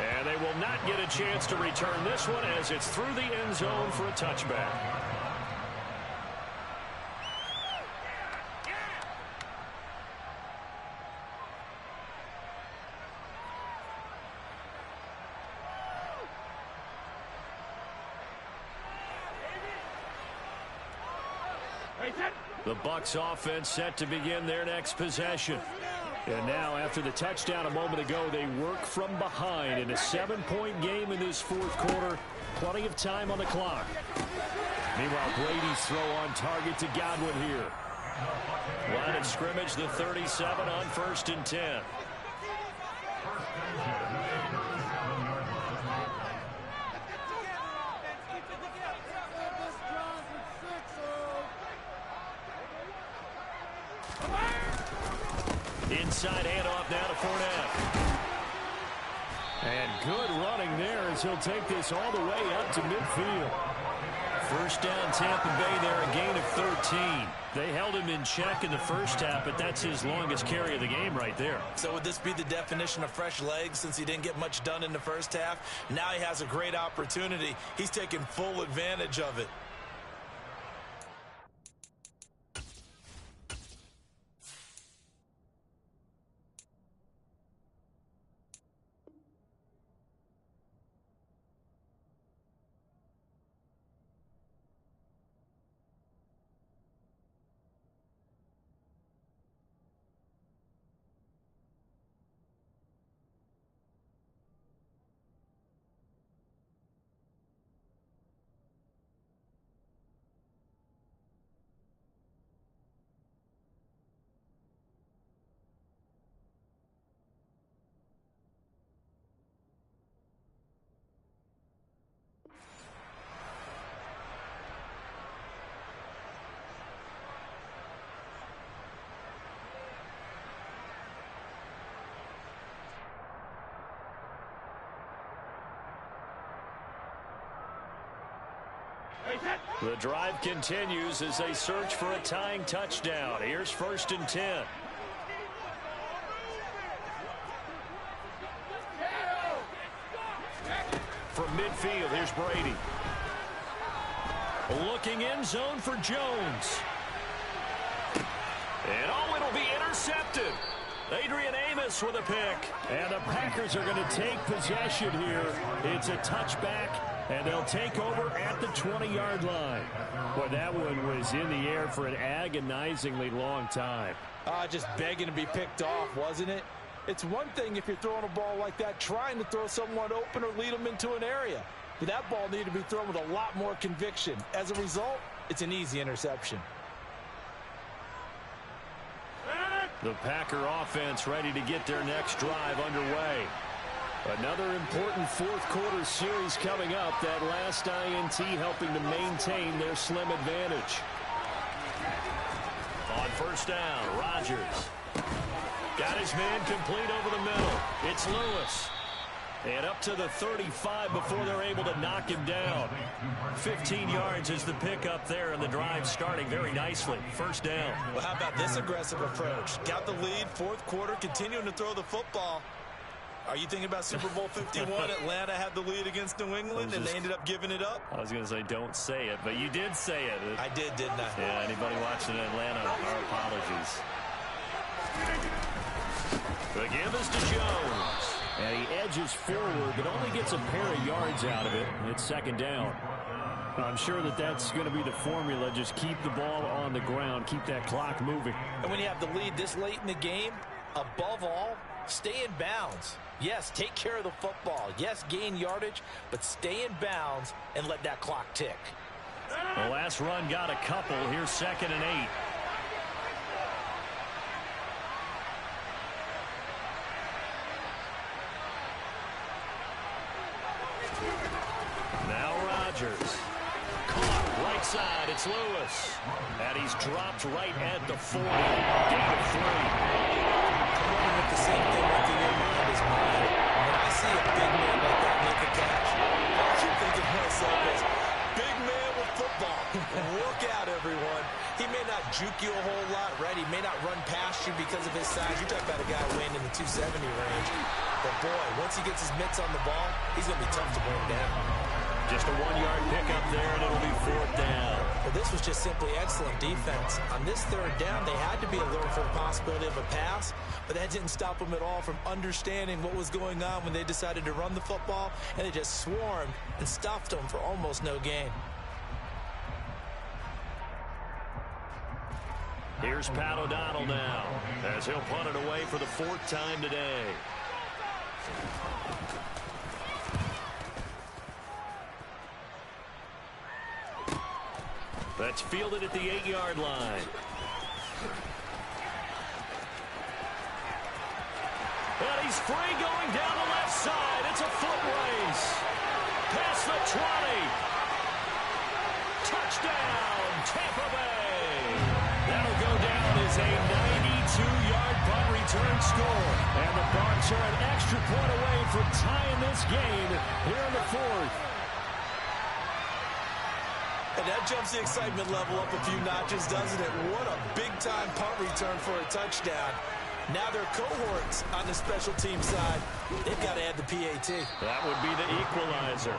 And they will not get a chance to return this one as it's through the end zone for a touchback. The Bucs offense set to begin their next possession. And now, after the touchdown a moment ago, they work from behind in a 7-point game in this 4th quarter. Plenty of time on the clock. Meanwhile, Brady's throw on target to Godwin here. Line of scrimmage, the 37 on 1st and 10. Inside handoff now to Fournette. And good running there as he'll take this all the way up to midfield. 1st down Tampa Bay there, a gain of 13. They held him in check in the first half, but that's his longest carry of the game right there. So would this be the definition of fresh legs since he didn't get much done in the first half? Now he has a great opportunity. He's taking full advantage of it. The drive continues as they search for a tying touchdown. Here's 1st and 10. From midfield, here's Brady. Looking end zone for Jones. And it'll be intercepted. Adrian Amos with a pick. And the Packers are going to take possession here. It's a touchback, and they'll take over at the 20-yard line. Boy, that one was in the air for an agonizingly long time. Just begging to be picked off, wasn't it? It's one thing if you're throwing a ball like that, trying to throw someone open or lead them into an area. But that ball needed to be thrown with a lot more conviction. As a result, it's an easy interception. The Packer offense ready to get their next drive underway. Another important fourth-quarter series coming up. That last INT helping to maintain their slim advantage. On 1st down, Rodgers. Got his man complete over the middle. It's Lewis. And up to the 35 before they're able to knock him down. 15 yards is the pickup there, and the drive starting very nicely. 1st down. Well, how about this aggressive approach? Got the lead, 4th quarter, continuing to throw the football. Are you thinking about Super Bowl 51? Atlanta had the lead against New England, and they ended up giving it up? I was going to say don't say it, but you did say it. I did, didn't I? Yeah, anybody watching Atlanta, our apologies. The give is to Jones. And he edges forward, but only gets a pair of yards out of it. It's 2nd down. I'm sure that's going to be the formula. Just keep the ball on the ground. Keep that clock moving. And when you have the lead this late in the game, above all, stay in bounds. Yes, take care of the football. Yes, gain yardage, but stay in bounds and let that clock tick. The last run got a couple. Here's 2nd and 8. Now Rodgers. Caught right side. It's Lewis. And he's dropped right at the 40. Gain of 3. I'm wondering if the same thing went through your mind as mine. When I see a big man like that make a catch, all I keep thinking to myself is, big man with football. Look out, everyone. He may not juke you a whole lot, right? He may not run past you because of his size. You're talking about a guy weighing in the 270 range. But, boy, once he gets his mitts on the ball, he's going to be tough to bring down. Just a 1-yard pickup there, and it'll be 4th down. Well, this was just simply excellent defense. On this 3rd down, they had to be alert for the possibility of a pass, but that didn't stop them at all from understanding what was going on when they decided to run the football, and they just swarmed and stuffed them for almost no gain. Here's Pat O'Donnell now, as he'll punt it away for the 4th time today. That's fielded at the 8-yard line. And he's free going down the left side. It's a foot race. Past the 20. Touchdown, Tampa Bay. That'll go down as a 92-yard punt return score. And the Bucs are an extra point away from tying this game here in the 4th. And that jumps the excitement level up a few notches, doesn't it? What a big-time punt return for a touchdown. Now their cohorts on the special team side, they've got to add the PAT. That would be the equalizer.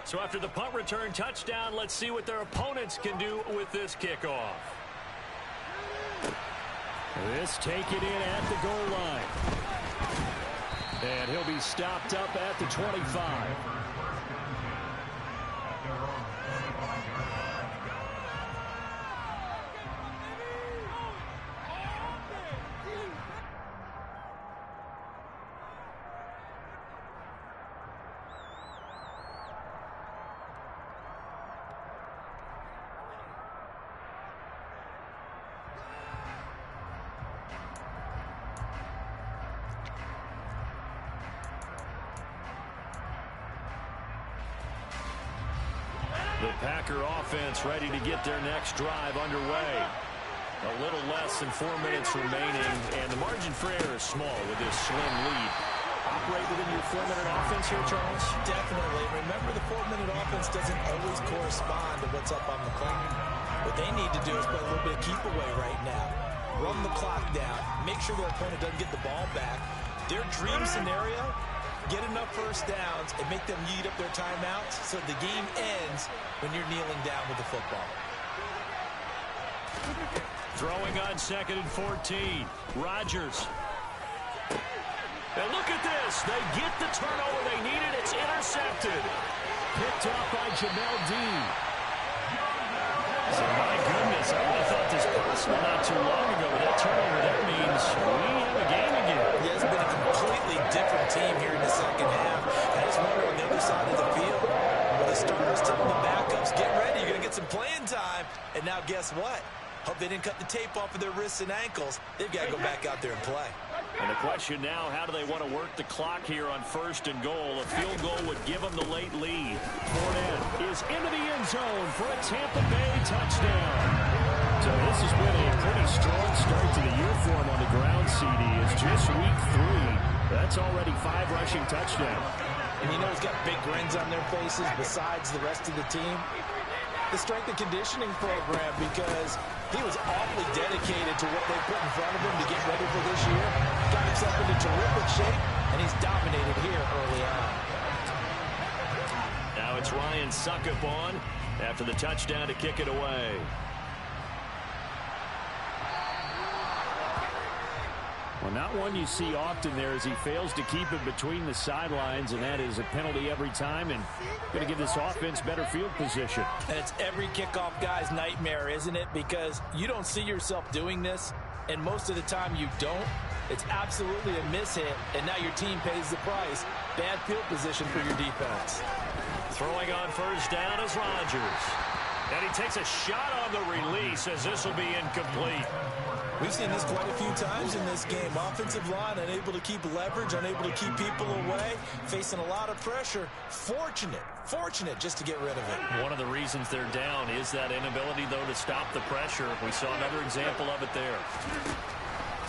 So after the punt return touchdown, let's see what their opponents can do with this kickoff. This taken in at the goal line. And he'll be stopped up at the 25. The Packer offense ready to get their next drive underway. A little less than 4 minutes remaining, and the margin for error is small with this slim lead. Operate within your 4-minute offense here, Charles? Definitely. Remember, the 4-minute offense doesn't always correspond to what's up on the clock. What they need to do is play a little bit of keep away right now. Run the clock down. Make sure their opponent doesn't get the ball back. Their dream scenario, get enough first downs and make them eat up their timeouts so the game ends when you're kneeling down with the football. Throwing on 2nd and 14. Rodgers. And look at this. They get the turnover they needed. It's intercepted. Picked up by Jamel Dean. So, my goodness, I would have thought this possible not too long ago. But that turnover there means we have a game again. Yeah, it's been a completely different team here in the second half. I just wonder on the other side of the field, where the starters telling the backups, get ready, you're going to get some playing time. And now guess what? Hope they didn't cut the tape off of their wrists and ankles. They've got to go back out there and play. And the question now, how do they want to work the clock here on 1st and goal? A field goal would give them the late lead. Fournette is into the end zone for a Tampa Bay touchdown. So this has been a pretty strong start to the year for him on the ground, CD. It's just week 3. That's already 5 rushing touchdowns. And you know he's got big grins on their faces besides the rest of the team. The strength and conditioning program, because he was awfully dedicated to what they put in front of him to get ready for this year. Got himself into terrific shape, and he's dominated here early on. Now it's Ryan Suckup on after the touchdown to kick it away. Well, not one you see often there as he fails to keep it between the sidelines, and that is a penalty every time, and going to give this offense better field position. And it's every kickoff guy's nightmare, isn't it? Because you don't see yourself doing this, and most of the time you don't. It's absolutely a mishit, and now your team pays the price. Bad field position for your defense. Throwing on 1st down is Rodgers. And he takes a shot on the release as this will be incomplete. We've seen this quite a few times in this game. Offensive line unable to keep leverage, unable to keep people away, facing a lot of pressure. Fortunate just to get rid of it. One of the reasons they're down is that inability, though, to stop the pressure. We saw another example of it there.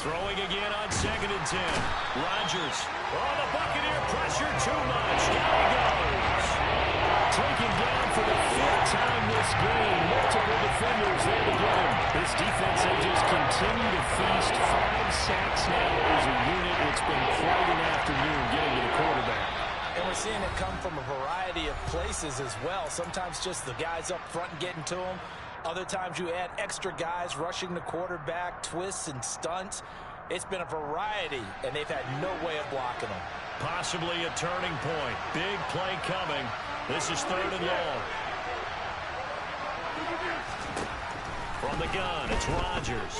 Throwing again on 2nd and 10. Rodgers. Oh, the Buccaneer pressure too much. Down he goes. Taken down for the 5th time this game. Multiple defenders there to get him. This defense, they just continue to feast. 5 sacks now as a unit. It's been quite an afternoon getting to the quarterback. And we're seeing it come from a variety of places as well. Sometimes just the guys up front getting to him. Other times you add extra guys rushing the quarterback, twists and stunts. It's been a variety, and they've had no way of blocking them. Possibly a turning point. Big play coming. This is 3rd and long. From the gun, it's Rodgers.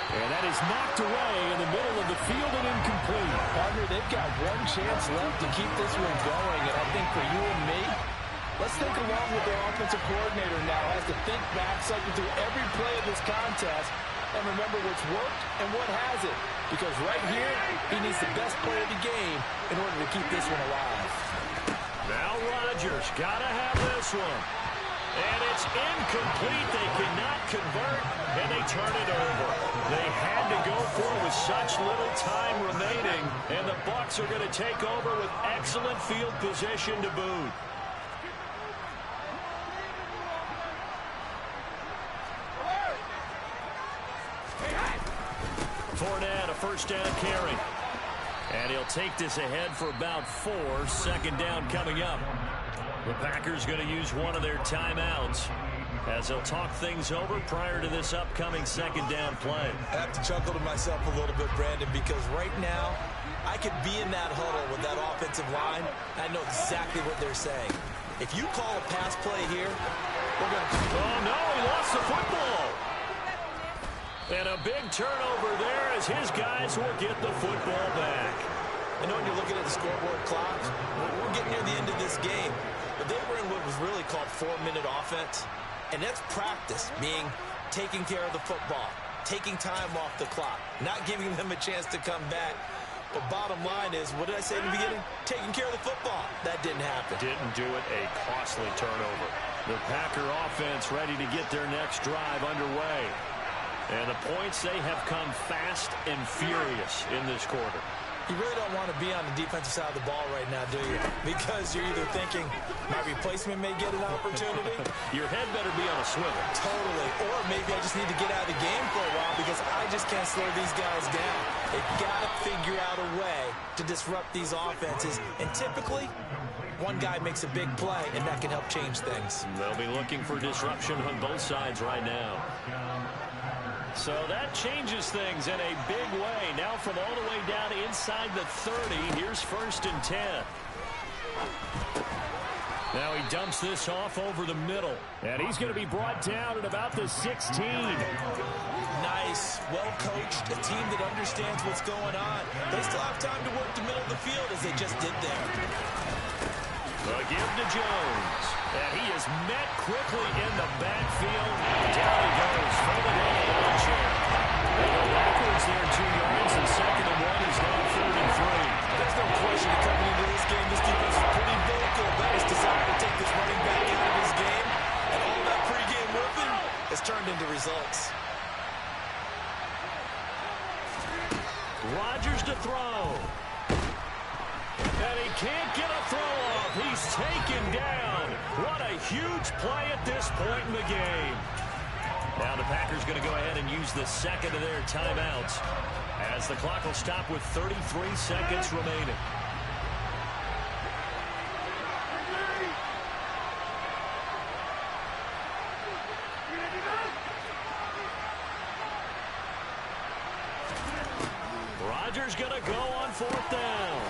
And that is knocked away in the middle of the field and incomplete. Partner, they've got one chance left to keep this one going, and I think for you and me, let's think along with their offensive coordinator now. Has to think back, cycle through every play of this contest, and remember what's worked and what hasn't. Because right here, he needs the best player of the game in order to keep this one alive. Now Rodgers got to have this one. And it's incomplete. They cannot convert, and they turn it over. They had to go for it with such little time remaining, and the Bucs are going to take over with excellent field position to boot. Fournette, a 1st down carry. And he'll take this ahead for about 4. 2nd down coming up. The Packers going to use one of their timeouts as they'll talk things over prior to this upcoming 2nd down play. I have to chuckle to myself a little bit, Brandon, because right now I could be in that huddle with that offensive line. I know exactly what they're saying. If you call a pass play here, we're going to... Oh, no, he lost the football. And a big turnover there as his guys will get the football back. I know when you're looking at the scoreboard clock, we're getting near the end of this game. But they were in what was really called 4-minute offense. And that's practice, meaning taking care of the football, taking time off the clock, not giving them a chance to come back. But bottom line is, what did I say in the beginning? Taking care of the football. That didn't happen. Didn't do it. A costly turnover. The Packer offense ready to get their next drive underway. And the points, they have come fast and furious in this quarter. You really don't want to be on the defensive side of the ball right now, do you? Because you're either thinking, my replacement may get an opportunity. Your head better be on a swivel. Totally. Or maybe I just need to get out of the game for a while because I just can't slow these guys down. They've got to figure out a way to disrupt these offenses. And typically, one guy makes a big play, and that can help change things. They'll be looking for disruption on both sides right now. So that changes things in a big way. Now from all the way down inside the 30, here's 1st and 10. Now he dumps this off over the middle. And he's going to be brought down at about the 16. Nice. Well coached. A team that understands what's going on. They still have time to work the middle of the field as they just did there. The give to Jones. And he is met quickly in the backfield. Down he goes. Folded on the lawn chair. They go backwards there 2 yards. And 2nd and 1 is now 3rd and 3. There's no question that coming into this game, this defense is pretty vocal about his desire to take this running back out of his game. And all that pregame whooping has turned into results. Rodgers to throw. And he can't get a throw off. He's taken down. What a huge play at this point in the game. Now the Packers going to go ahead and use the 2nd of their timeouts as the clock will stop with 33 seconds remaining. Rodgers going to go on 4th down.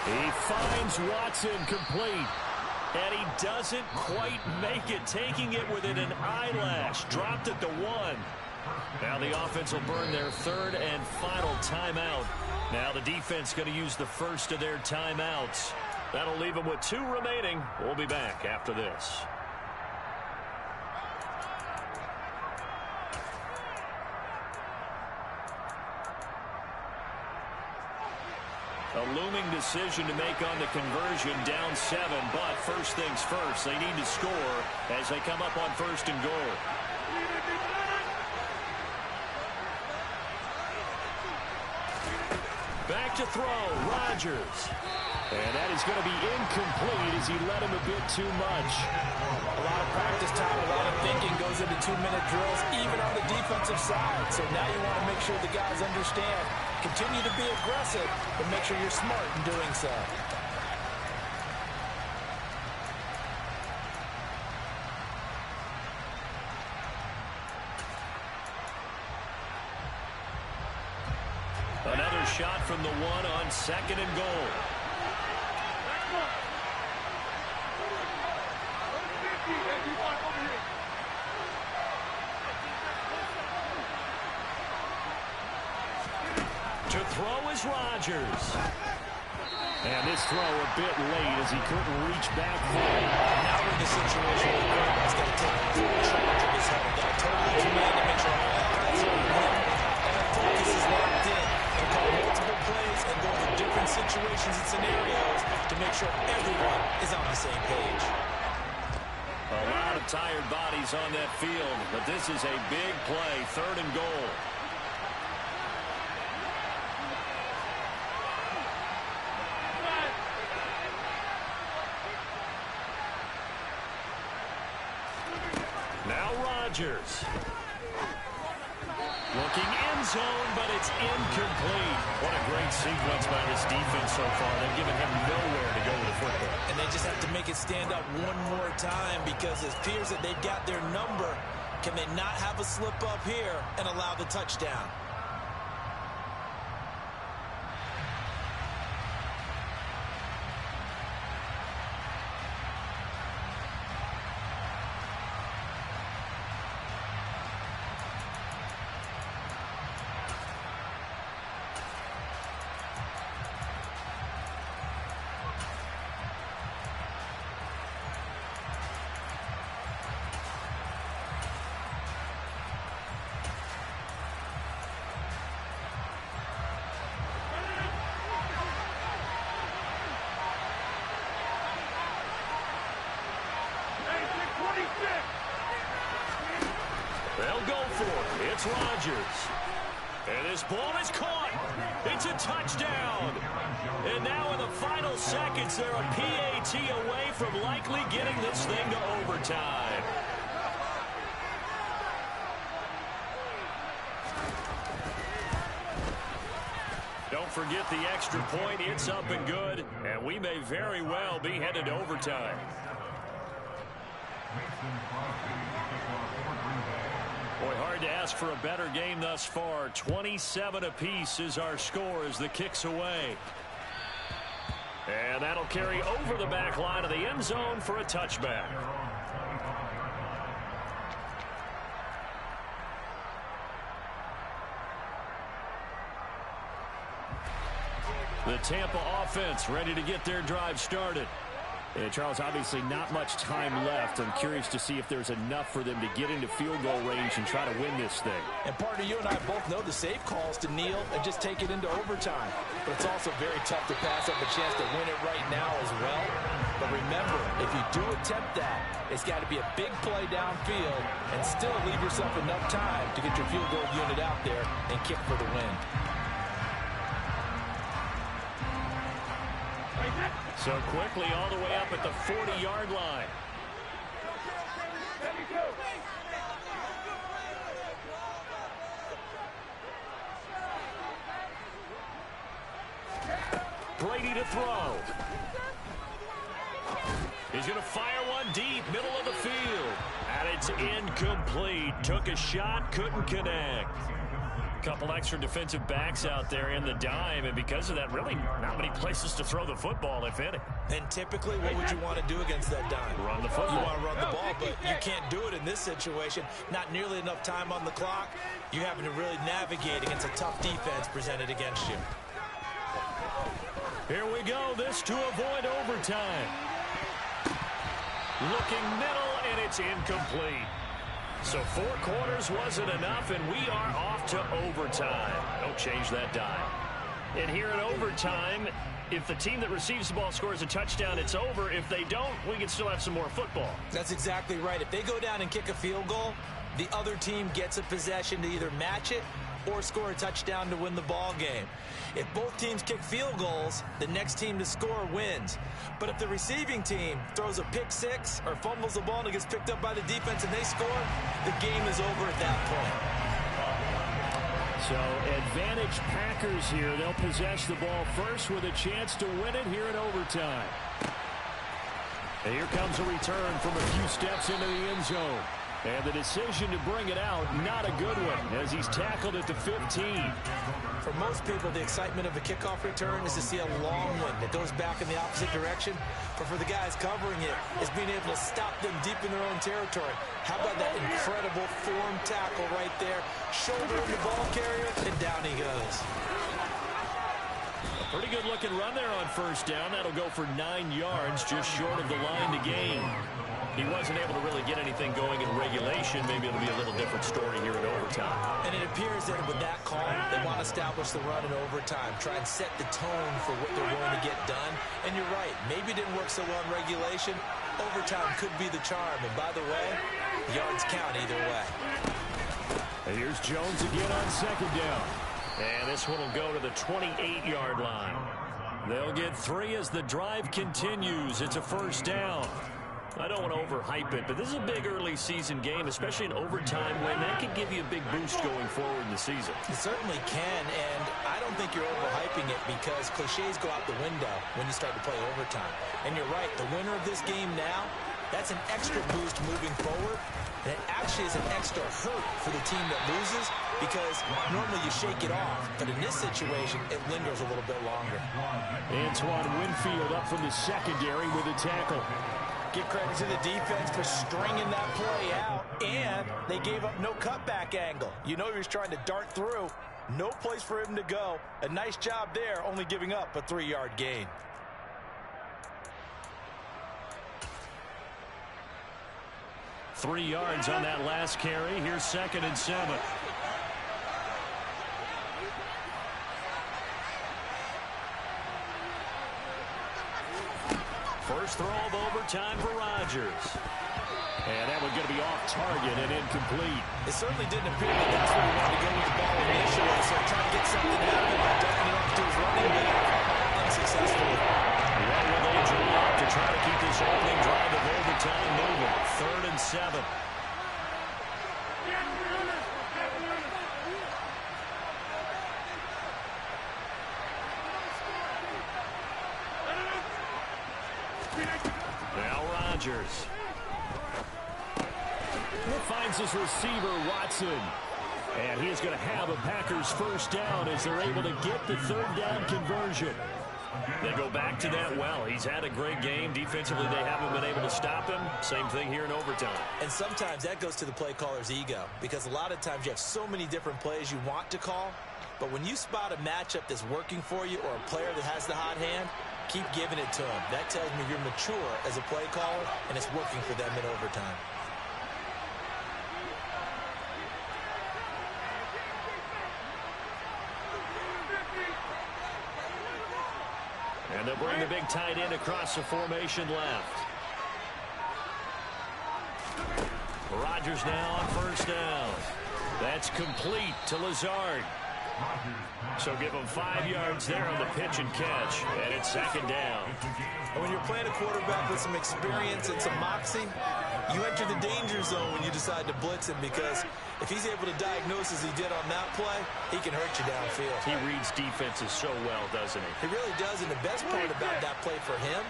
He finds Watson complete. And he doesn't quite make it, taking it within an eyelash. Dropped it to 1. Now the offense will burn their 3rd and final timeout. Now the defense going to use the 1st of their timeouts. That'll leave them with 2 remaining. We'll be back after this. A looming decision to make on the conversion, down 7, but first things first, they need to score as they come up on 1st and goal. Back to throw, Rodgers. And that is going to be incomplete as he led him a bit too much. A lot of practice time, a lot of thinking goes into 2-minute drills, even on the defensive side. So now you want to make sure the guys understand. Continue to be aggressive, but make sure you're smart in doing so. Another shot from the 1 on 2nd and goal. To throw is Rodgers. And this throw a bit late as he couldn't reach back for it. Now we're in the situation where the quarterback's got to take full charge of his head. They've got to totally command to make sure all eyes are on him. All focus is locked in. And call multiple plays and go to different situations and scenarios to make sure everyone is on the same page. A lot of tired bodies on that field, but this is a big play, 3rd and goal. Now Rodgers. Looking end zone, but it's incomplete. What a great sequence by this defense so far. They've given him nowhere to go with the football. And they just have to make it stand up one more time because it appears that they've got their number. Can they not have a slip up here and allow the touchdown? They'll go for it. It's Rodgers. And this ball is caught. It's a touchdown. And now in the final seconds, they're a PAT away from likely getting this thing to overtime. Don't forget the extra point. It's up and good. And we may very well be headed to overtime. Boy, hard to ask for a better game thus far. 27 apiece is our score as the kick's away. And that'll carry over the back line of the end zone for a touchback. The Tampa offense ready to get their drive started. And Charles, obviously not much time left. I'm curious to see if there's enough for them to get into field goal range and try to win this thing. And partner, you and I both know the safe calls to kneel and just take it into overtime. But it's also very tough to pass up a chance to win it right now as well. But remember, if you do attempt that, it's got to be a big play downfield and still leave yourself enough time to get your field goal unit out there and kick for the win. So quickly all the way up at the 40-yard line. Brady to throw. He's going to fire one deep, middle of the field. And it's incomplete. Took a shot, couldn't connect. Couple extra defensive backs out there in the dime, and because of that, really not many places to throw the football, if any. And typically, what would you want to do against that dime? Run the football. You want to run the ball, but you can't do it in this situation. Not nearly enough time on the clock. You're having to really navigate against a tough defense presented against you. Here we go. This to avoid overtime. Looking middle, and it's incomplete. So 4 quarters wasn't enough, and we are off to overtime. Don't change that dime. And here in overtime, if the team that receives the ball scores a touchdown, it's over. If they don't, we can still have some more football. That's exactly right. If they go down and kick a field goal, the other team gets a possession to either match it or score a touchdown to win the ball game. If both teams kick field goals, the next team to score wins. But if the receiving team throws a pick six or fumbles the ball and it gets picked up by the defense and they score, the game is over at that point. So advantage Packers here. They'll possess the ball first with a chance to win it here in overtime. And here comes a return from a few steps into the end zone. And the decision to bring it out, not a good one, as he's tackled at the 15. For most people, the excitement of a kickoff return is to see a long one that goes back in the opposite direction. But for the guys covering it, it's being able to stop them deep in their own territory. How about that incredible form tackle right there? Shoulder in the ball carrier, and down he goes. A pretty good looking run there on first down. That'll go for 9 yards, just short of the line to gain. He wasn't able to really get anything going in regulation. Maybe it'll be a little different story here in overtime. And it appears that with that call, they want to establish the run in overtime, try and set the tone for what they're going to get done. And you're right, maybe it didn't work so well in regulation. Overtime could be the charm. And by the way, yards count either way. And here's Jones again on second down. And this one will go to the 28-yard line. They'll get 3 as the drive continues. It's a first down. I don't want to overhype it, but this is a big early season game, especially an overtime win. That could give you a big boost going forward in the season. It certainly can, and I don't think you're overhyping it because cliches go out the window when you start to play overtime. And you're right, the winner of this game now, that's an extra boost moving forward. And it actually is an extra hurt for the team that loses because normally you shake it off. But in this situation, it lingers a little bit longer. Antoine Winfield up from the secondary with a tackle. Give credit to the defense for stringing that play out, and they gave up no cutback angle. You know he was trying to dart through. No place for him to go. A nice job there, only giving up a 3-yard gain. Three yards on that last carry. Here's 2nd and 7. First throw of overtime for Rodgers. And that one's going to be off target and incomplete. It certainly didn't appear that that's where he wanted to go with the ball initially, so trying to get something out of it by ducking it off to his running back unsuccessfully. What will they draw up to try to keep this opening drive of overtime moving? 3rd and 7. Now Rodgers. Finds his receiver, Watson. And he is going to have a Packers first down as they're able to get the 3rd down conversion. They go back to that well. He's had a great game. Defensively, they haven't been able to stop him. Same thing here in overtime. And sometimes that goes to the play caller's ego, because a lot of times you have so many different plays you want to call, but when you spot a matchup that's working for you or a player that has the hot hand, keep giving it to him. That tells me you're mature as a play caller, and it's working for them in overtime. And they'll bring the big tight end across the formation left. Rodgers now on 1st down. That's complete to Lazard. So give him 5 yards there on the pitch and catch. And it's 2nd down. And when you're playing a quarterback with some experience and some moxie, you enter the danger zone when you decide to blitz him, because if he's able to diagnose as he did on that play, he can hurt you downfield. He reads defenses so well, doesn't he? He really does, and the best part about that play for him,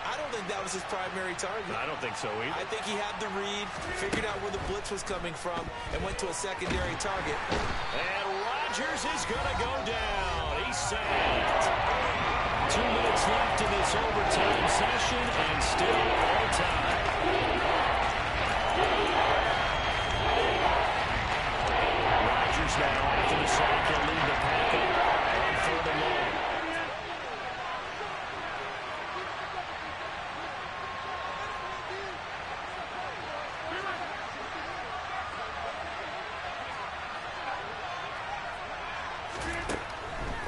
I don't think that was his primary target. I don't think so either. I think he had the read, figured out where the blitz was coming from, and went to a secondary target. And Rodgers is going to go down. He's sacked. 2 minutes left in this overtime session, and still all time. Rodgers now after the sack. He'll lead the pack up on 3rd and long.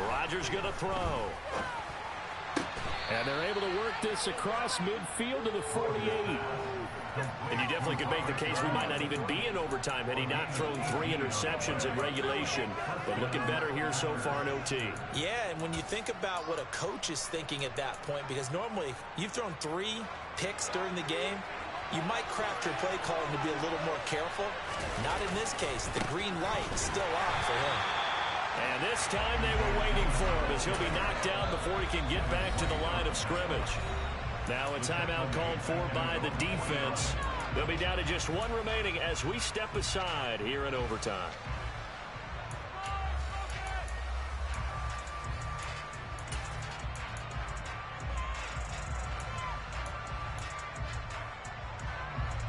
Rodgers going to throw. And they're able to work this across midfield to the 48. And you definitely could make the case we might not even be in overtime had he not thrown 3 interceptions in regulation. But looking better here so far in OT. Yeah, and when you think about what a coach is thinking at that point, because normally you've thrown 3 picks during the game, you might craft your play calling to be a little more careful. Not in this case. The green light still on for him. And this time they were waiting for him as he'll be knocked down before he can get back to the line of scrimmage. Now a timeout called for by the defense. They'll be down to just 1 remaining as we step aside here in overtime.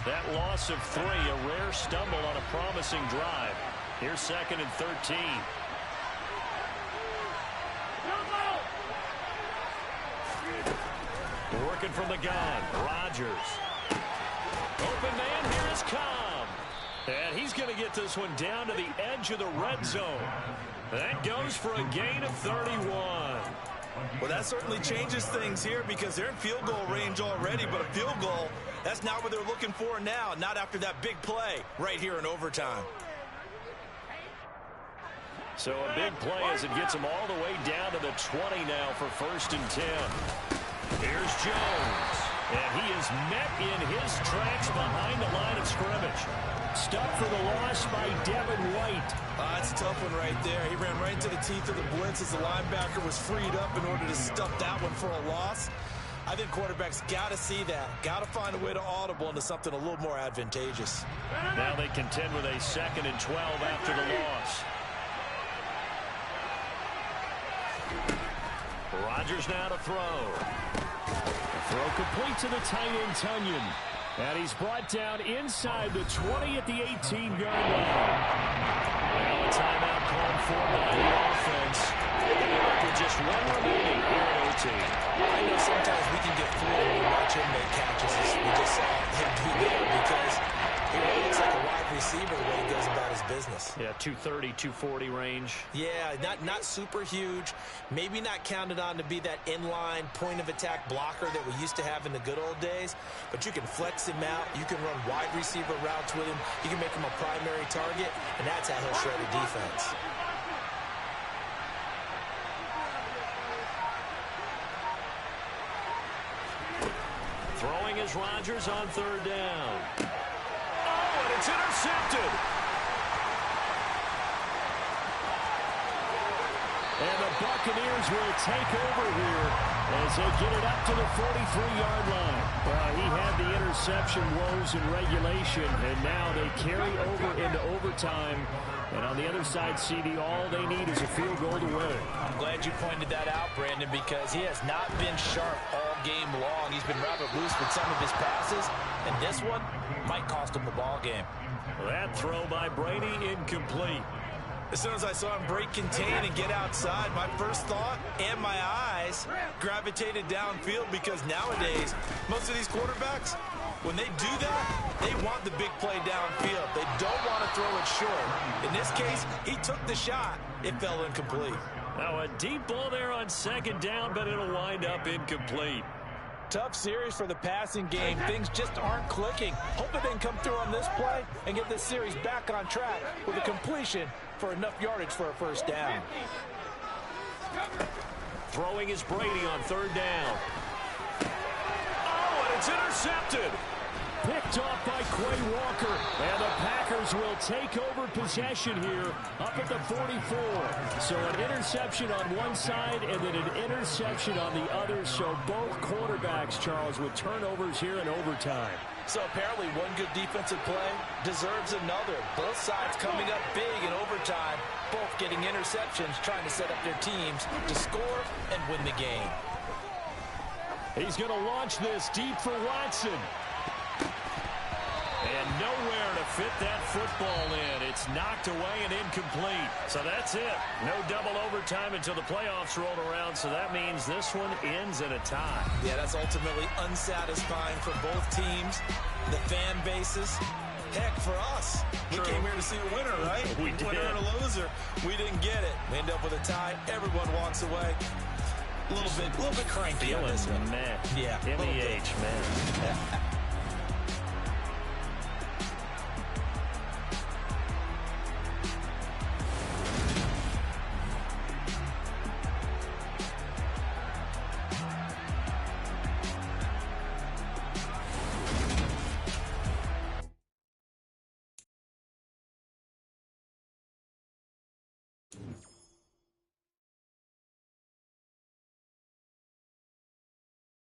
That loss of 3, a rare stumble on a promising drive. Here's 2nd and 13. Working from the gun, Rodgers. Open man, here is Cobb. And he's going to get this one down to the edge of the red zone. That goes for a gain of 31. Well, that certainly changes things here, because they're in field goal range already, but a field goal, that's not what they're looking for now, not after that big play right here in overtime. So a big play as it gets them all the way down to the 20 now for 1st and 10. Here's Jones, and he is met in his tracks behind the line of scrimmage. Stopped for the loss by Devin White. That's a tough one right there. He ran right into the teeth of the blitz as the linebacker was freed up in order to stuff that one for a loss. I think quarterbacks got to see that. Got to find a way to audible into something a little more advantageous. Now they contend with a 2nd and 12 after the loss. Rodgers now to throw. Throw complete to the tight end, Tunyon. And he's brought down inside the 20 at the 18-yard line. Now a timeout called for by the offense. With just 1 remaining here at OT. I know sometimes we can get fooled when we watch him make catches, as we just saw him do there, because He looks like a wide receiver the way he goes about his business. Yeah, 230, 240 range. Yeah, not super huge. Maybe not counted on to be that inline point-of-attack blocker that we used to have in the good old days. But you can flex him out. You can run wide receiver routes with him. You can make him a primary target, and that's how he'll shred a defense. Throwing is Rodgers on third down. Oh, and it's intercepted. And the Buccaneers will take over here as they get it up to the 43-yard line. Well, he had the interception woes in regulation, and now they carry over into overtime. And on the other side, CD, all they need is a field goal to win. I'm glad you pointed that out, Brandon, because he has not been sharp all game long. He's been rather loose with some of his passes, and this one might cost him the ball game. That throw by Brady incomplete. As soon as I saw him break contain and get outside, my first thought and my eyes gravitated downfield, because nowadays, most of these quarterbacks, when they do that, they want the big play downfield. They don't want to throw it short. In this case, he took the shot. It fell incomplete. Now a deep ball there on second down, but it'll wind up incomplete. Tough series for the passing game. Things just aren't clicking. Hoping they can come through on this play and get this series back on track with a completion for enough yardage for a first down. Throwing is Brady on third down. Oh, and it's intercepted. Picked off by Quay Walker. And the Packers will take over possession here up at the 44. So an interception on one side and then an interception on the other. So both quarterbacks, Charles, with turnovers here in overtime. So apparently one good defensive play deserves another. Both sides coming up big in overtime. Both getting interceptions, trying to set up their teams to score and win the game. He's going to launch this deep for Watson. And nowhere to fit that football in. It's knocked away and incomplete. So that's it. No double overtime until the playoffs roll around. So that means this one ends in a tie. Yeah, that's ultimately unsatisfying for both teams, the fan bases. Heck, for us, we came here to see a winner, right? We did. Winner and a loser. We didn't get it. We end up with a tie. Everyone walks away. A little bit cranky on this one. Man. Yeah. MEH, man.